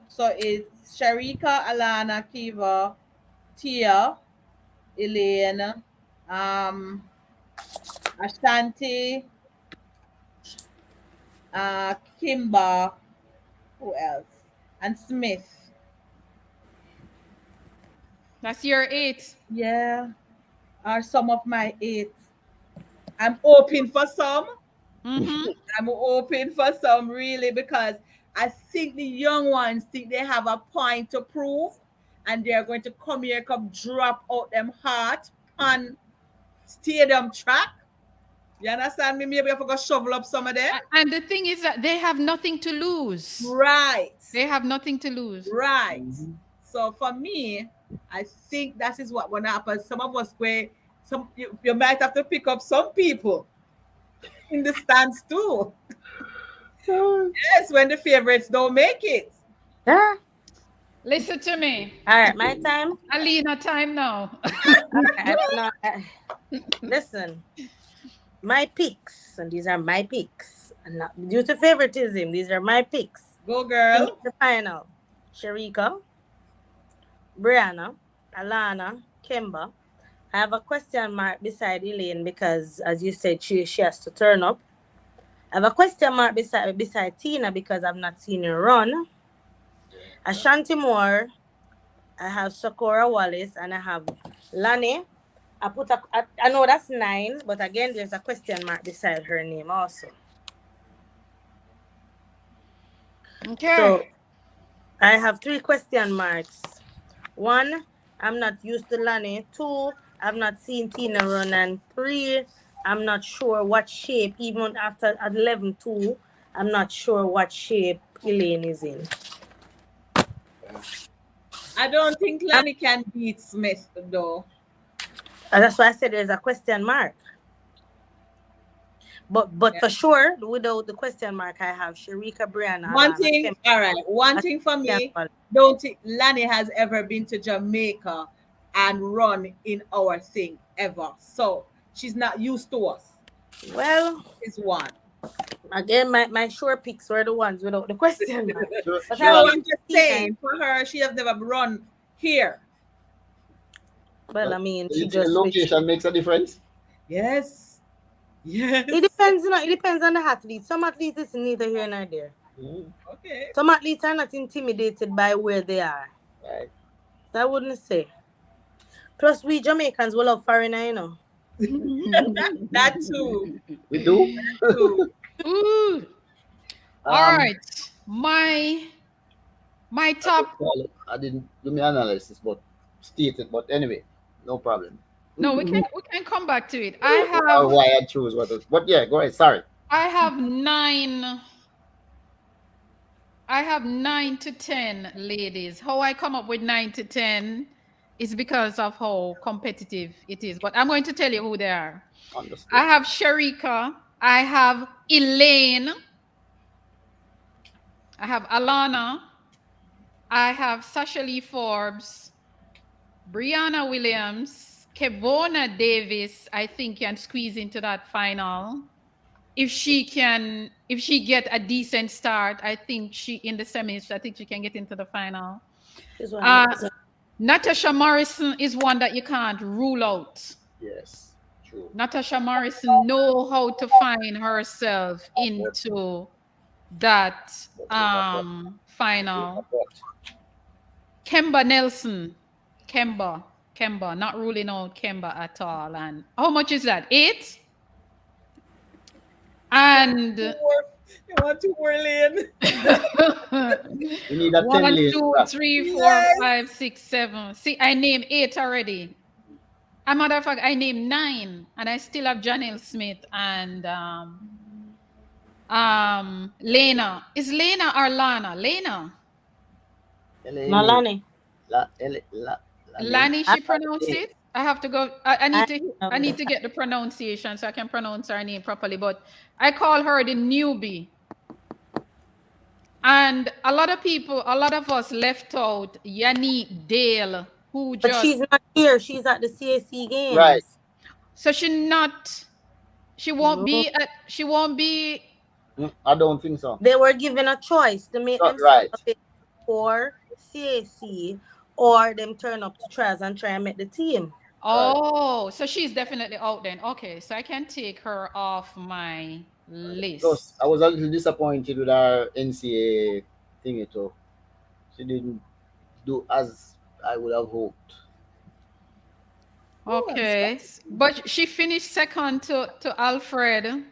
So it's Sharika, Alana, Kiva, Tia, Elaine, um, Ashanti, Kimba, who else? And Smith. That's your eight. Yeah, are some of my eight. I'm hoping for some. Mm-hmm. I'm hoping for some really because I think the young ones think they have a point to prove and they're going to come here, come drop out them heart on stadium track. You understand me? Maybe I forgot shovel up some of them. And the thing is that they have nothing to lose. Right. They have nothing to lose. Right. Mhm. So for me, I think that is what gonna happen. Some of us where you might have to pick up some people in the stands too. Yes, when the favorites don't make it. Ah, Listen to me. all right, my time. Alina, time now. Listen, my picks, and these are my picks, and not due to favoritism. These are my picks Go to make girl. the final: Sharika, Brianna, Alana, Kimba, I have a question mark beside Elaine because, as you said, she has to turn up. I have a question mark beside Tina because I've not seen her run. Ashanti Moore, I have Sakura Wallace, and I have Lani. I know that's 9, but again, there's a question mark beside her name also. Okay. So I have 3 question marks. 1, I'm not used to Lani. 2, I've not seen Tina run. And 3, I'm not sure what shape, even after at 11-2, I'm not sure what shape Elaine is in. I don't think Lani can beat Smith though. And that's why I said there's a question mark. But Yeah. for sure, without the question mark, I have Sharika, Brianna, One Alana, thing, Kim, all right. One thing for me, don't think Lani has ever been to Jamaica and run in our thing ever. So she's not used to us. Well, Is one. again, my sure picks were the ones without the question mark. But So I've I'm been to just Tina. saying, for her, she has never run here. Well, I mean, Do she you think the just switched. location makes a difference? Yes. Yes. It depends, it depends on the athlete. Some athletes is neither here nor there. Okay. Some athletes are not intimidated by where they are. Right. So I wouldn't say. Plus, we Jamaicans will love foreigner, you know. That too. We do. That too. Ooh. All right. My top. I didn't do my analysis, but state it. But anyway, no problem. No, we can come back to it. I Why I choose what? But yeah, go ahead. Sorry. have 9. I have 9 to 10 ladies. How I come up with 9 to 10 is because of how competitive it is. But I'm going to tell you who they are. Understood. I have Sharika. I have Elaine. I have Alana. I have Sasha Lee Forbes. Brianna Williams. Kevona Davis, I think, can squeeze into that final. If she get a decent start, I think she in the semis, I think she can get into the final. Natasha Morrison is one that you can't rule out. Yes, true. Natasha Morrison know how to find herself into that final. Kemba Nelson. Kemba, not ruling out Kemba at all. And how much is that? 8? And you want to whirl in? You need a 10 1, lane 2, track. 3, 4, Yes. 5, 6, 7. See, I named 8 already. As a matter of fact, I named 9, and I still have Janelle Smith and Lena. Is Lena or Lana? Lena. Nalani. Lani, she pronounced it. I have to go. I need to get the pronunciation so I can pronounce her name properly. But I call her the newbie. And a lot of us left out Yannick Dale, who But just. she's not here. She's at the CAC games. Right. So she won't be. I don't think so. They were given a choice to make themselves available for CAC or them turn up to trials and try and make the team. Oh, so she's definitely out then. Okay, so I can take her off my list. I was a little disappointed with our NCAA thingy too. She didn't do as I would have hoped. Okay, but she finished second to Alfred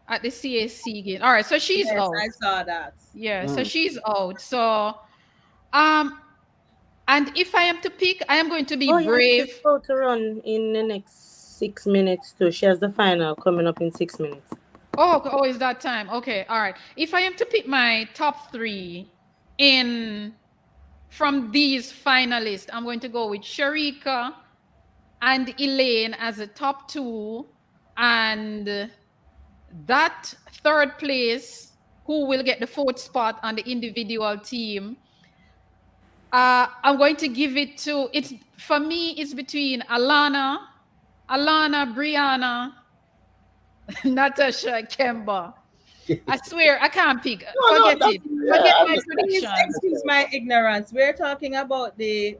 at the CAC game. All right, so she's out. I saw that. Yeah, so she's out. So, and if I am to pick, I am going to be brave. She's about to run in the next 6 minutes too. She has the final coming up in 6 minutes. Oh, is that time? Okay, all right. If I am to pick my top 3 from these finalists, I'm going to go with Sharika and Elaine as a top 2, and that third place, who will get the 4th spot on the individual team, I'm going to give it to, for me, it's between Alana, Brianna, Natasha, Kemba. I swear, I can't pick. Forget it. Forget my prediction. Excuse my ignorance. We're talking about the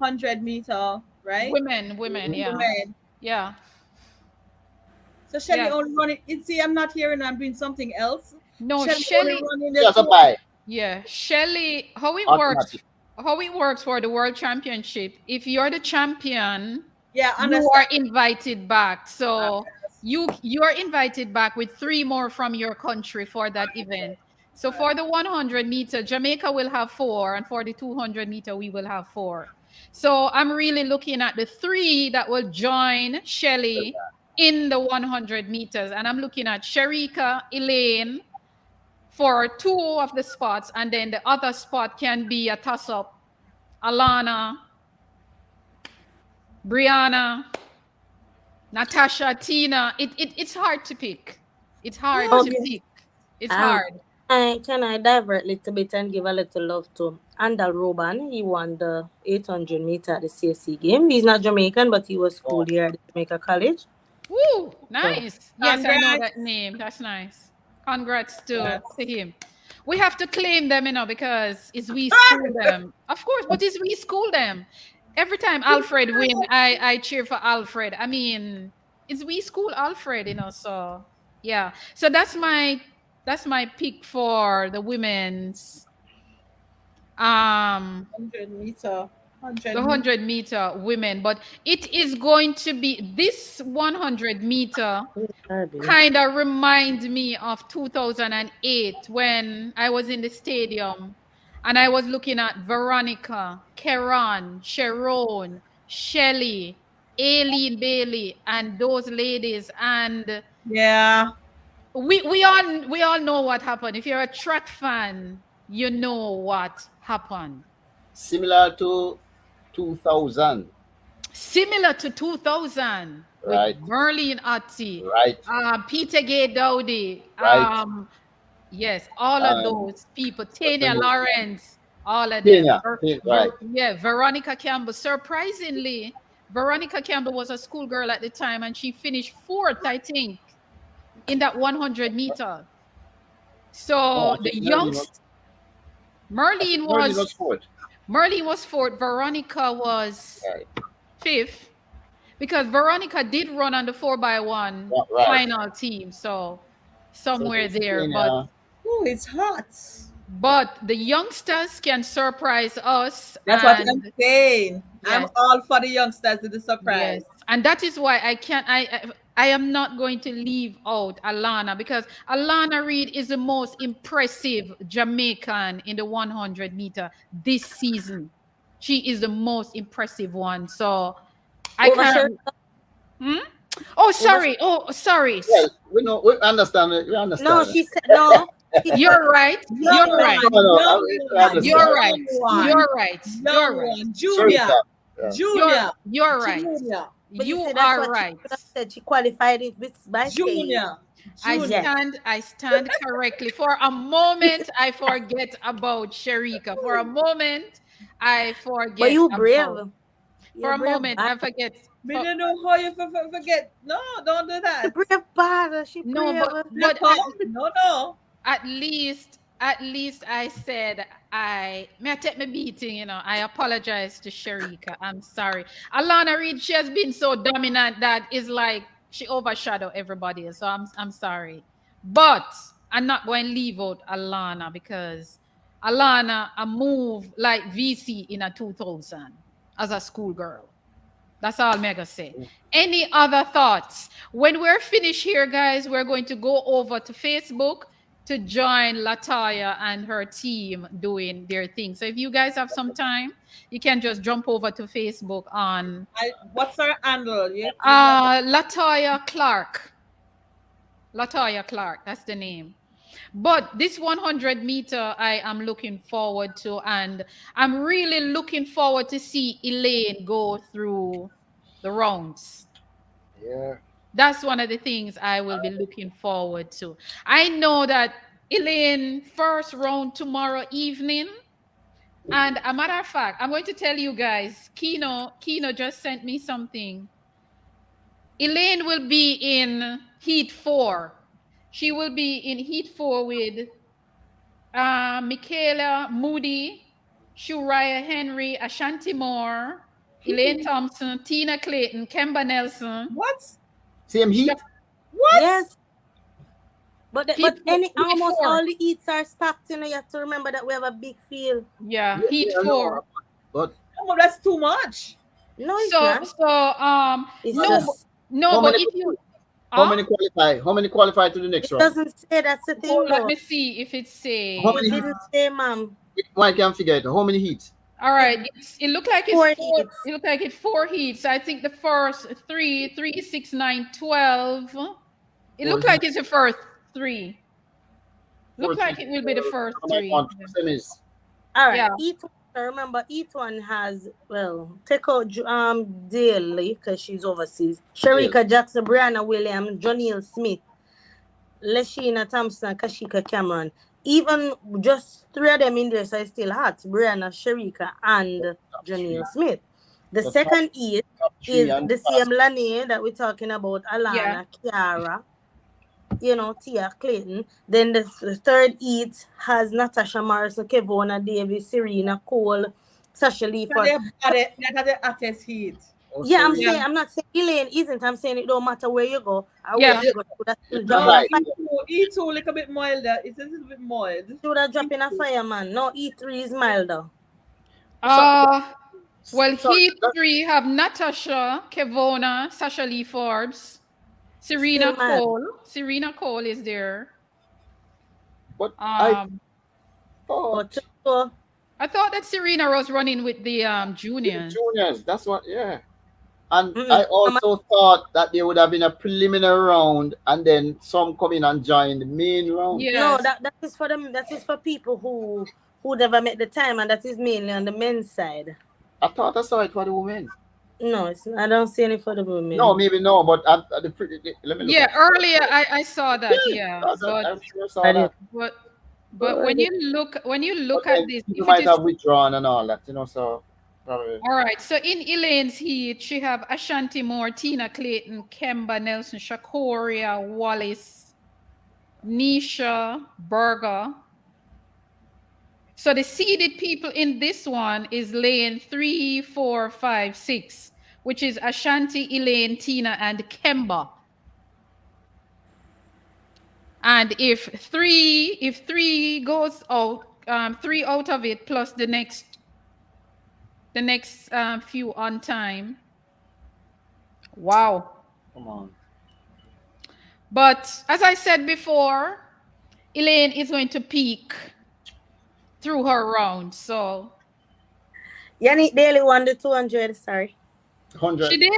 100-meter right? Women, yeah. Women. Yeah. So Shelly Yeah. only running. You see, I'm not hearing. I'm doing something else. No, Shelly only Shelly, running the Just a two. buy yeah, Shelly, automatic. how it works for the world championship, if you're the champion, Yeah, you are understand. invited back. Uh, So you are invited back with three more from your country for that event. So for the 100-meter, Jamaica will have four, and for the 200-meter, we will have four. So I'm really looking at the three that will join Shelly in the 100 meters, and I'm looking at Sharika, Elaine, for two of the spots, and then the other spot can be a toss up. Alana, Brianna, Natasha, Tina. It's hard to pick. It's hard to Okay. pick. It's Um, hard. can I divert a little bit and give a little love to Andal Roban? He won the 800 meter at the CSC game. He's not Jamaican, but he was Oh, schooled here at the Jamaica College. Woo, So, nice. Yes, I know that congrats. name. That's nice. Congrats Congrats. to him. We have to claim them, because it's we school them. Of course, but it's we school them. Every time Alfred win, I cheer for Alfred. I mean, it's we school Alfred. So yeah. So that's my pick for the women's um 100 meter. the 100 meter. 100-meter women, but it is going to be this 100-meter kind of remind me of 2008 when I was in the stadium and I was looking at Veronica, Keron, Sharon, Shelly, Aileen Bailey, and those ladies. And Yeah. we all know what happened. If you're a track fan, you know what happened. similar to 2000, Similar to 2000 with right? Merlin Otti, Right, Peter Gay Dowdy, right. yes, all of And those people, what's the Tanya name? Lawrence, all of them. Kenya, right? Yeah, Veronica Campbell. Surprisingly, Veronica Campbell was a schoolgirl at the time, and she finished fourth, I think, in that 100-meter. No, I So the think youngst I think Merlin Merlin was was fourth. Merlin was fourth, Veronica was Right, fifth, because Veronica did run on the 4x1 right. final team, so So somewhere there's there. But Kenya. Oh, it's hot. the youngsters can surprise us, That's what I'm and saying. I'm yes, all for the youngsters to the yes, surprise. and that is why I can't. I am not going to leave out Alana, because Alana Reid is the most impressive Jamaican in the 100-meter this season. She is the most impressive one. So I over Sher- can't. Hmm? Oh, over sorry. Oh, sorry. Well, we know, we understand it. We no, understand it. she said no. She said You're right. Young You're No, right. one, no, young we one, You're understand. right. young one, You're right. You're young right. one. Sorry, Junior, sir. Yeah. junior, You're right. junior, but you You see, that's are what she right. could have said. She qualified it with by saying junior, I junior. yes. stand I stand correctly. For a moment, I forget about Sharika. For a moment, I But forget you brave. about. For You're a brave moment, bad. I forget. Me don't know how you forget. No, don't do She that. brave bad. She No, brave. but Japan? No, no. at least I said may I take my beating. I apologize to Sharika. I'm sorry. Alana Reid, she has been so dominant that is like she overshadowed everybody else. So I'm sorry. But I'm not going to leave out Alana, because Alana a move like VC in a 2000 as a schoolgirl. That's all Mega say. Any other thoughts? When we're finished here, guys, we're going to go over to Facebook to join Lataya and her team doing their thing. So if you guys have some time, you can just jump over to Facebook on What's our handle? You not Lataya Clark. Lataya Clark, that's the name. But this 100-meter, I am looking forward to, and I'm really looking forward to see Elaine go through the rounds. Yeah. That's one of the things I will be looking forward to. I know that Elaine first round tomorrow evening. And a matter of fact, I'm going to tell you guys, Kino just sent me something. Elaine will be in Heat 4. She will be in Heat 4 with Michaela Moody, Shuraya Henry, Ashanti Moore, Elaine Thompson, Tina Clayton, Kemba Nelson. What? Same heat. What? Yes. But Heat almost four. all the eats are stacked. You know, you have to remember that we have a big field. Yeah, Yeah, Heat I know, 4. but Oh, that's too much. No, it's So not. no, It's how just no, but many if you how many qualify? How many qualify to the next it round? doesn't say that's the oh, thing let though. me see if it How say. It many heats? didn't say, ma'am. One can figure it out. How many heats? All right, it look like it's 4 four. eats. It look like it's 4 heats. I think the first three, 6, 9, 12. It Four look like heats. it's the first three. Look Four like heats. it will be the first I might three. want two semis. All right. Yeah. Each one, remember, each one has, well, take out Daly because she's overseas. Sharika Jackson, Brianna Williams, Jonelle Smith, Leshina Thompson, Kashika Cameron. Even just 3 of them in there, so it's still hot. Brianna, Sharika, and Jonelle Smith. The The second eat top three is and the same Lani that we're talking about, Yeah. Alana, Kiara, Tia Clayton. Then the third eat has Natasha Morrison, Kevona Davis, Serena Cole, Sasha Lee So Ford. that are the hottest heat. Yeah, also, Yeah. I'm not saying Elaine isn't. I'm saying it don't matter where you go or where Yeah. she go. She would have still you're drop in No, a right. fire. E2 a little bit milder. It's a little bit mild. She would have drop in a fire, man. No, E3 is milder. Uh well, Sorry, Heat 3 have Natasha, Kevona, Sasha Lee Forbes, Still Serena mild. Cole. Serena Cole is there. but I Um, But thought so, I thought that Serena was running with the the juniors. juniors. That's what. Yeah. And I I'm also thought that there would have been a preliminary round and then some come in and join the main round. no, Yes. that is for them. That is for people who never met the time, and that is mainly on the men's side. I thought I saw it for the women. No, it's I don't see any for the women. No, maybe no, but let me look Yeah, at earlier I saw that, yeah. I'm sure I saw I that. did. But But when you But look at then this, people if it might is have withdrawn and all that, so probably. all right, so in Elaine's heat, she have Ashanti Moore, Tina Clayton, Kemba Nelson, Shakoria Wallace, Nisha Berger. So the seeded people in this one is lane 3, 4, 5, 6, which is Ashanti, Elaine, Tina, and Kemba. And if three goes out, 3 out of it plus the next few on time. Wow. Come on. But as I said before, Elaine is going to peak through her round. So Yannick Daly won the 200. Sorry. 100. she did.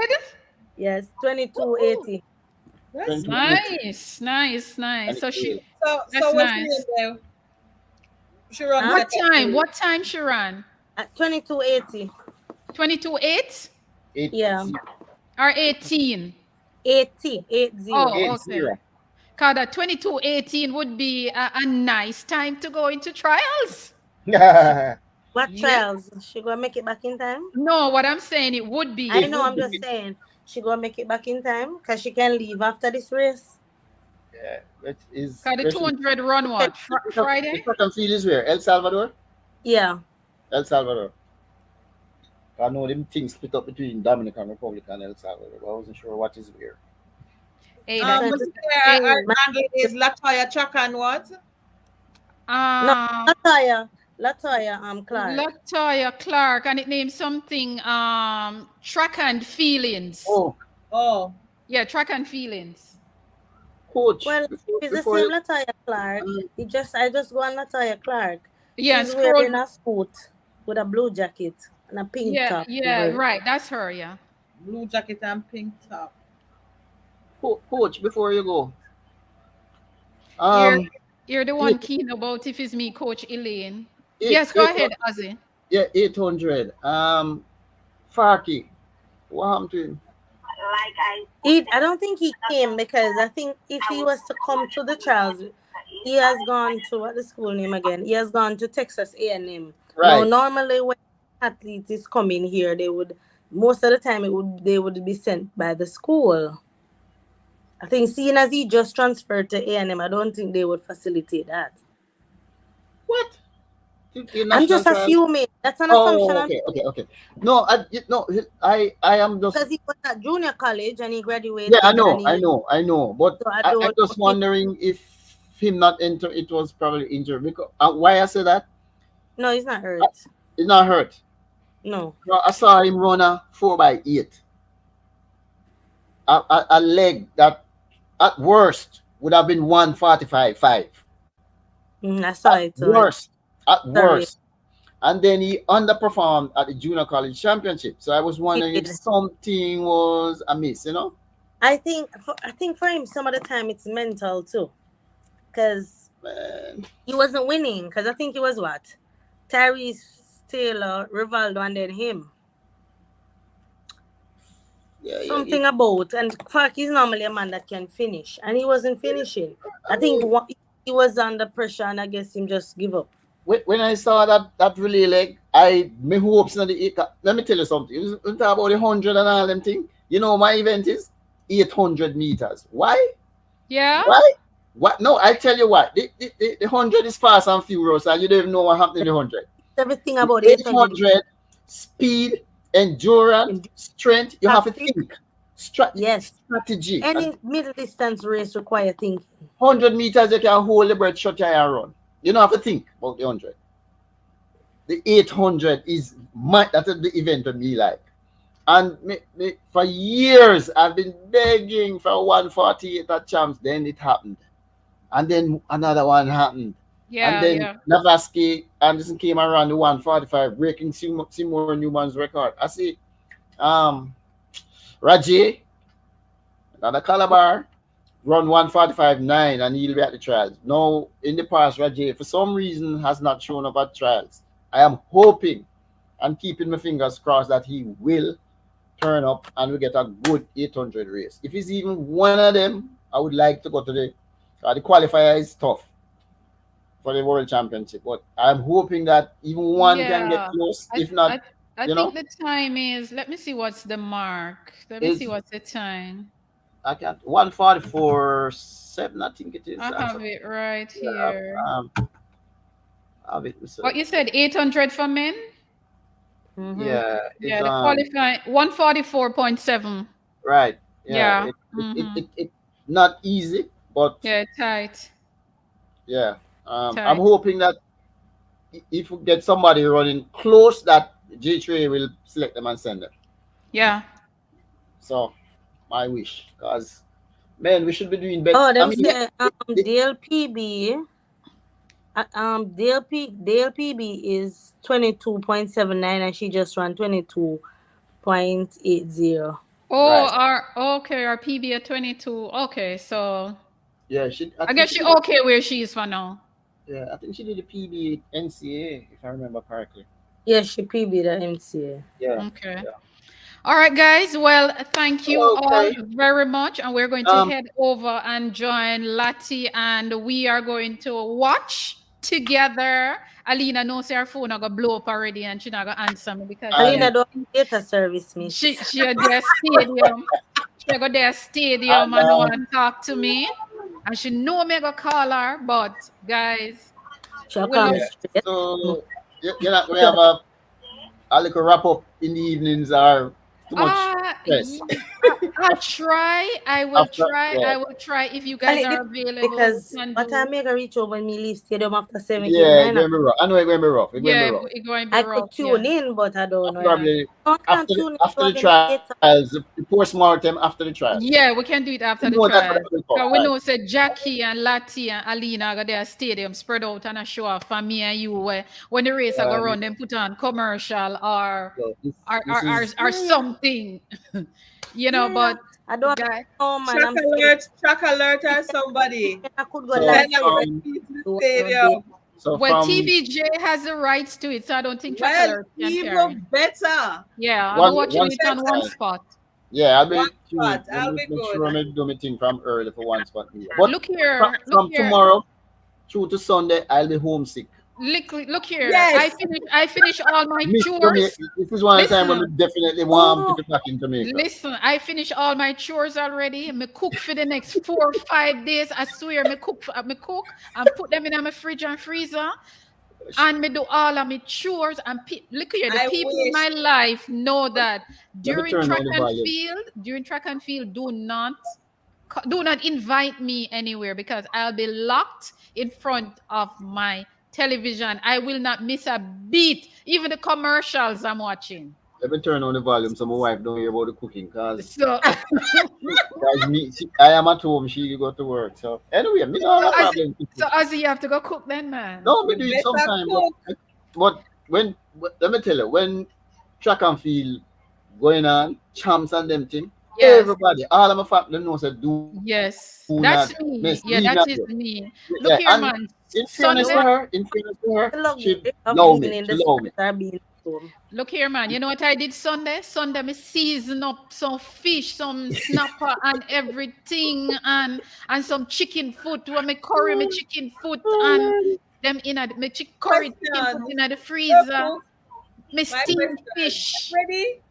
Yes, 2280. That's 22. Nice. So she so that's what's nice. there? She runs Huh? What time she ran? At 2280. 22.8 Yeah. or 18? 80. 80. Oh, okay. Because that 22.18 would be a nice time to go into trials. What Yeah. trials? She gonna make it back in time? No, what I'm saying, it would be. I know, I'm just saying. She gonna make it back in time because she can leave after this race. Yeah, which is Because the 200 run what? Friday? The track and field is where? El Salvador? Yeah. El Salvador. I know them things split up between Dominican Republic and El Salvador, but I wasn't sure what is where. Hey, What's there? Our handle is Latoya Chuck and what? Latoya Clark. Latoya Clark, and it named something track and feelings. Oh. Yeah, track and feelings. Coach. Well, it's the same Latoya Clark. I just go on Latoya Clark. Yeah, She's wearing a suit with a blue jacket and a pink top. Yeah, right. That's her, yeah. Blue jacket and pink top. Coach, before you go. You're the one keen about if it's me, Coach Elaine. Yes, go ahead, Ozzy. Yeah, 800. Farky, what happened to him? I don't think he came because I think if he was to come to the trials, he has gone to what the school name again? He has gone to Texas A&M. Right. Now, normally when athletes is coming here, most of the time they would be sent by the school. I think seeing as he just transferred to A&M, I don't think they would facilitate that. What? I'm national just trial. assuming. That's an assumption Oh, I'm okay, okay, okay. No, no, I am just. because he was at junior college and he Yeah, I graduated know, and I he know, I know. But so I I'm don't know just if wondering if him not enter, it was probably injured. Because why I say that? no, he's not Uh, hurt. It's not hurt. No. No, I saw him run a 4x8. A leg that at worst would have been 145.5. I saw At it so I worst, at sorry. worst. And then he underperformed at the junior college championship. So I was He wondering if did. something was amiss. I think for him some of the time it's mental too. Because Man, he wasn't winning. Because I think he was what? Tyrese Taylor, Rivaldo, and then him. yeah, yeah. Something about and fuck, he's normally a man that can finish, and he wasn't finishing. I I think mean, he was under pressure, and I guess him just give up. when I saw that relay leg, I me hopes in the eight. Let me tell you something. You talk about the 100 and all them thing. You know my event is 800 meters. Why? Yeah. Why? What? No, I tell you what. The 100 is fast and furious, and you don't even know what happened in the 100. Everything The about the 800 800 speed, endurance, and strength. You have to tactic. think. Yes, Strategy. And any middle distance race require thinking. 100 meters, you can hold the breath, shut your eye and run. You don't have to think about the 100. The 800 is that's the event for me like. And for years, I've been begging for 148 at champs. Then it happened. And then another one happened. And Yeah, then yeah. Navaski Anderson came around the 145, breaking Seymour Newman's record. I see Rajay, another Calabar, run 145.9 and he'll be at the trials. Now, in the past, Rajay, for some reason, has not shown up at trials. I am hoping and keeping my fingers crossed that he will turn up and we get a good 800 race. If he's even one of them, I would like to go to the qualifier is tough for the world championship, but I'm hoping that even one can get Yeah. close. I If not, I I you think know, the time is, let me see what's the mark. Let me see it's what's the time. I can't 144.7. I think it is. I have it right Yeah, here. I have it What myself. you said, 800 for men? Mm-hmm. Yeah, it's Yeah, the qualifying 144.7. right. Yeah, Yeah. it Mm-hmm. not easy, but Yeah, tight. yeah. I'm Tight. hoping that if we get somebody running close, that J3 will select them and send them. Yeah. So my wish, cause man, we should be doing better. Oh, I them mean, say the DLPB is 22.79 and she just ran 22.80. Oh, right. our PB at 22. Okay, so Yeah, I I think guess she she did. okay where she is for now. Yeah, I think she did the PB NCA, if I remember correctly. Yes, she PB the MCA. Yeah, Okay. yeah. All right, guys. Well, thank you all Okay. very much. And we're going to Um, head over and join Lati, and we are going to watch together. Alina knows her phone I got blow up already, and she not gonna answer me because and Alina don't have data service, she miss. she at their stadium. She go their stadium and no one talk to me. And she know me go call her, but guys, She'll we call me love. yeah. straight. So you're not going to have a little wrap up in the evenings or too much stress I'll try. I will after. try. Yeah, I will try. If you Well, guys it are depends available, we because can what time do. make a reach over me leave stadium after 7 8 yeah, it's 9 going to be rough. I know it's going to be rough. It's going to be Yeah, rough. it's going to be I could rough. Yeah. tune in, but I don't know. Yeah. Probably No, I can't tune in. after I the don't have any data. trials, the post-mortem after the trials. Yeah, we can do it You after the know that trial. will come. Because we Right. know say Jackie and Lati and Alina got their stadium spread out and a show off for me and you where when the race I go Um, run, them put on commercial or so or this or, or, is or Yeah, something. yeah. But I don't guys, know, man. Track I'm saying alert, track alert, or somebody. I could go so live Send see out right the from key to the to whatever day. stadium. so well, from TVJ has the rights to it, so I don't think Track Well, Alert can carry. even better. Yeah, I'll be watching Even one it on one better. spot. spot. Yeah, I'll One be spot. tuned. Let I'll me be make good. sure I do my thing from early for one spot here. But Look from here. tomorrow through to Sunday, I'll be homesick. Look here. Yes. I finish all my Miss Jamaica. chores. This is one of the time when we Listen, definitely want to Oh, be back in Jamaica. listen. I finish all my chores already. Me cook for the next 4 or 5 days. I swear, me cook and put them in my fridge and freezer. and me do all of my chores and look here, the I people in wish. my life know that Let me during turn track on the and volume. field, do not invite me anywhere because I'll be locked in front of my television. I will not miss a beat, even the commercials I'm watching. Let me turn on the volume so my wife don't hear about the cooking. So, Cause I am at home. She go to work. So anyway, me don't so have a as problem so cooking. as you have to go cook then, man. No, me You do it better sometime. cook. But let me tell you, when track and field going on, champs and them thing, Yes. everybody, all of my family knows that do not Yes, miss. that's Leave me me. alone. Yeah, that is Yeah, me. and Look here, in man. fairness to her, You Sunday. know, she the luxury love of me. living She in the love me. States or being at home. Look here, man. You know what I did Sunday? Sunday, me season up some fish, some snapper, and everything, and some chicken foot. When me curry me chicken foot and Oh, them in a me curry chicken foot Question. in the Your freezer. cook. Me My steam question. fish. Ready?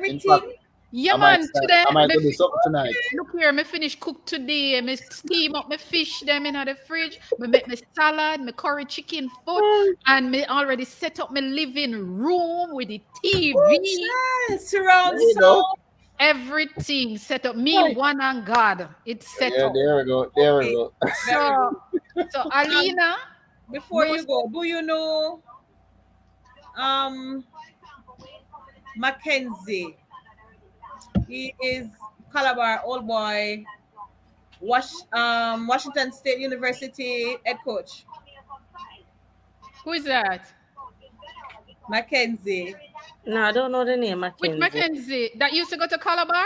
in fact, Everything? Yeah, man. Today, I might me go do something tonight. look here, me finish cook today. Me steam up my fish them in the fridge. Me make me salad, me curry chicken foot, and me already set up my living room with the Oh, TV. child. There Surround you go. sound. Everything set up. Me, Right. one and God. It's set Yeah, up. there we go. There we Okay. go. Very So, good. so Um, Alina before knows. you go, do you know um Mackenzie? He is Calabar old boy, Washington State University head coach. Who is that? Mackenzie. No, I don't know the name, Which Mackenzie. Mackenzie that used to go to Calabar?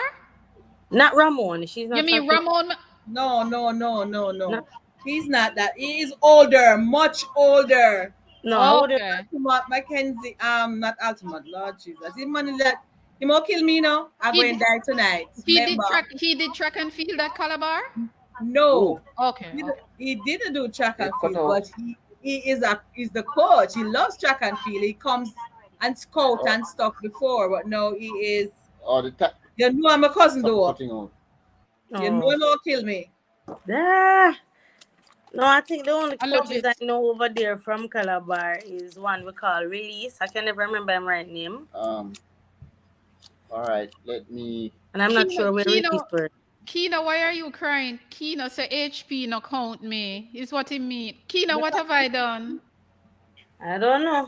Not Ramon. She's You not mean talking. Ramon? No, no, no, no, Not, no. He's not that. He is older, much older. no, I wouldn't. Okay. Altamont Mackenzie, not Altamont, Lord Jesus. Him money that he more kill me now. I'm He going did, to die tonight. he did Remember? track. He did track and field at Calabar. Ooh, No, Okay. Okay. he didn't do track it and cut field, out. but he's the coach. He loves track and field. He comes and scout Oh, and stuff before, but now he is. oh the You know I'm a cousin something though. cutting out. You know Oh, him will kill me. ah. No, I think the only I love coaches I it. know over there from Calabar is one we call Release. I can never remember him right name, All right, let me. and I'm not Kino, sure where Release Kino, were. Kino, why are you crying? Kino say HP no count me. Is what he mean. Kino, what have I done? I don't know.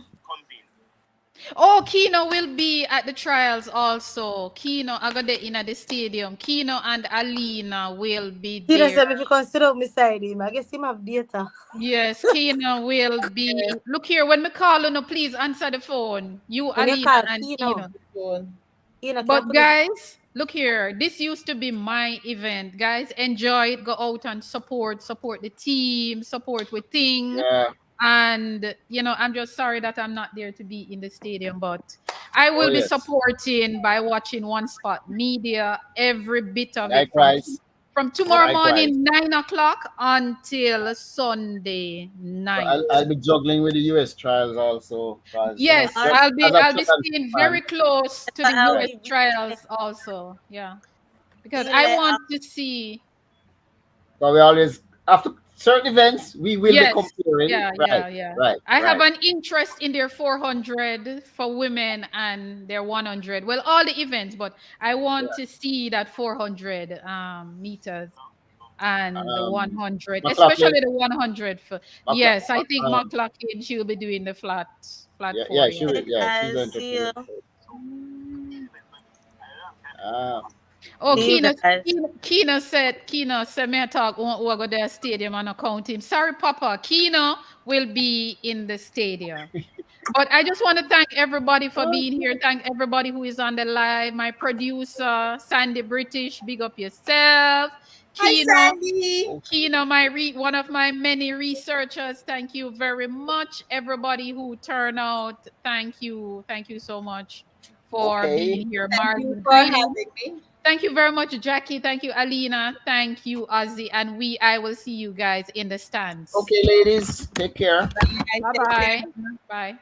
Oh, Kino will be at the trials also. Kino, I got there in at the stadium. Kino and Alina will be He just there. said if you can sit up beside him, I guess him have data. Yes, Kino will be. Look here, when me call you, no, please answer the phone. You, When you Alina, call and Kino, Kino. Phone. Kino can But put it. guys, look here. This used to be my event. Guys, enjoy it. Go out and support the team, support with thing. Yeah. And I'm just sorry that I'm not there to be in the stadium, but I Oh will be yes. supporting by watching One Spot Media, every bit of it Likewise. from I, tomorrow Likewise. morning 9 o'clock until Sunday So night. I'll be juggling with the US trials also, because Yes, I, I'll as be a I'll track be and staying field very fan. close to the I'll US be trials also. Yeah. Because I Ile. want to see. But we always after certain events we will be Yes. comparing. Yeah, Right, yeah, yeah. right, I have right. an interest in their 400 for women and their 100. Well, all the events, but I want Yeah. to see that 400 meters and the Um, 100, McLaughlin, especially the 100 for. McLa- Yes, I think um, McLaughlin she'll be doing the flat yeah, four, yeah, yeah. yeah, she's Guys, entered see for you. it. Uh, Oh, See you guys. Kino said, may I talk who go there stadium and account him. Sorry, Papa. Kino will be in the stadium. But I just want to thank everybody for being here. Thank everybody who is on the live. My producer, Sandy British, big up yourself. Hi, Kino, Sandy. Kino, one of my many researchers. Thank you very much. Everybody who turned out, thank you so much for okay. being here. Thank you Marlon, for greeting. having me. Thank you very much, Jackie. Thank you, Alina. Thank you, Ozzy. And I will see you guys in the stands. Okay, ladies, take care. Bye. Bye Take bye. care. Bye.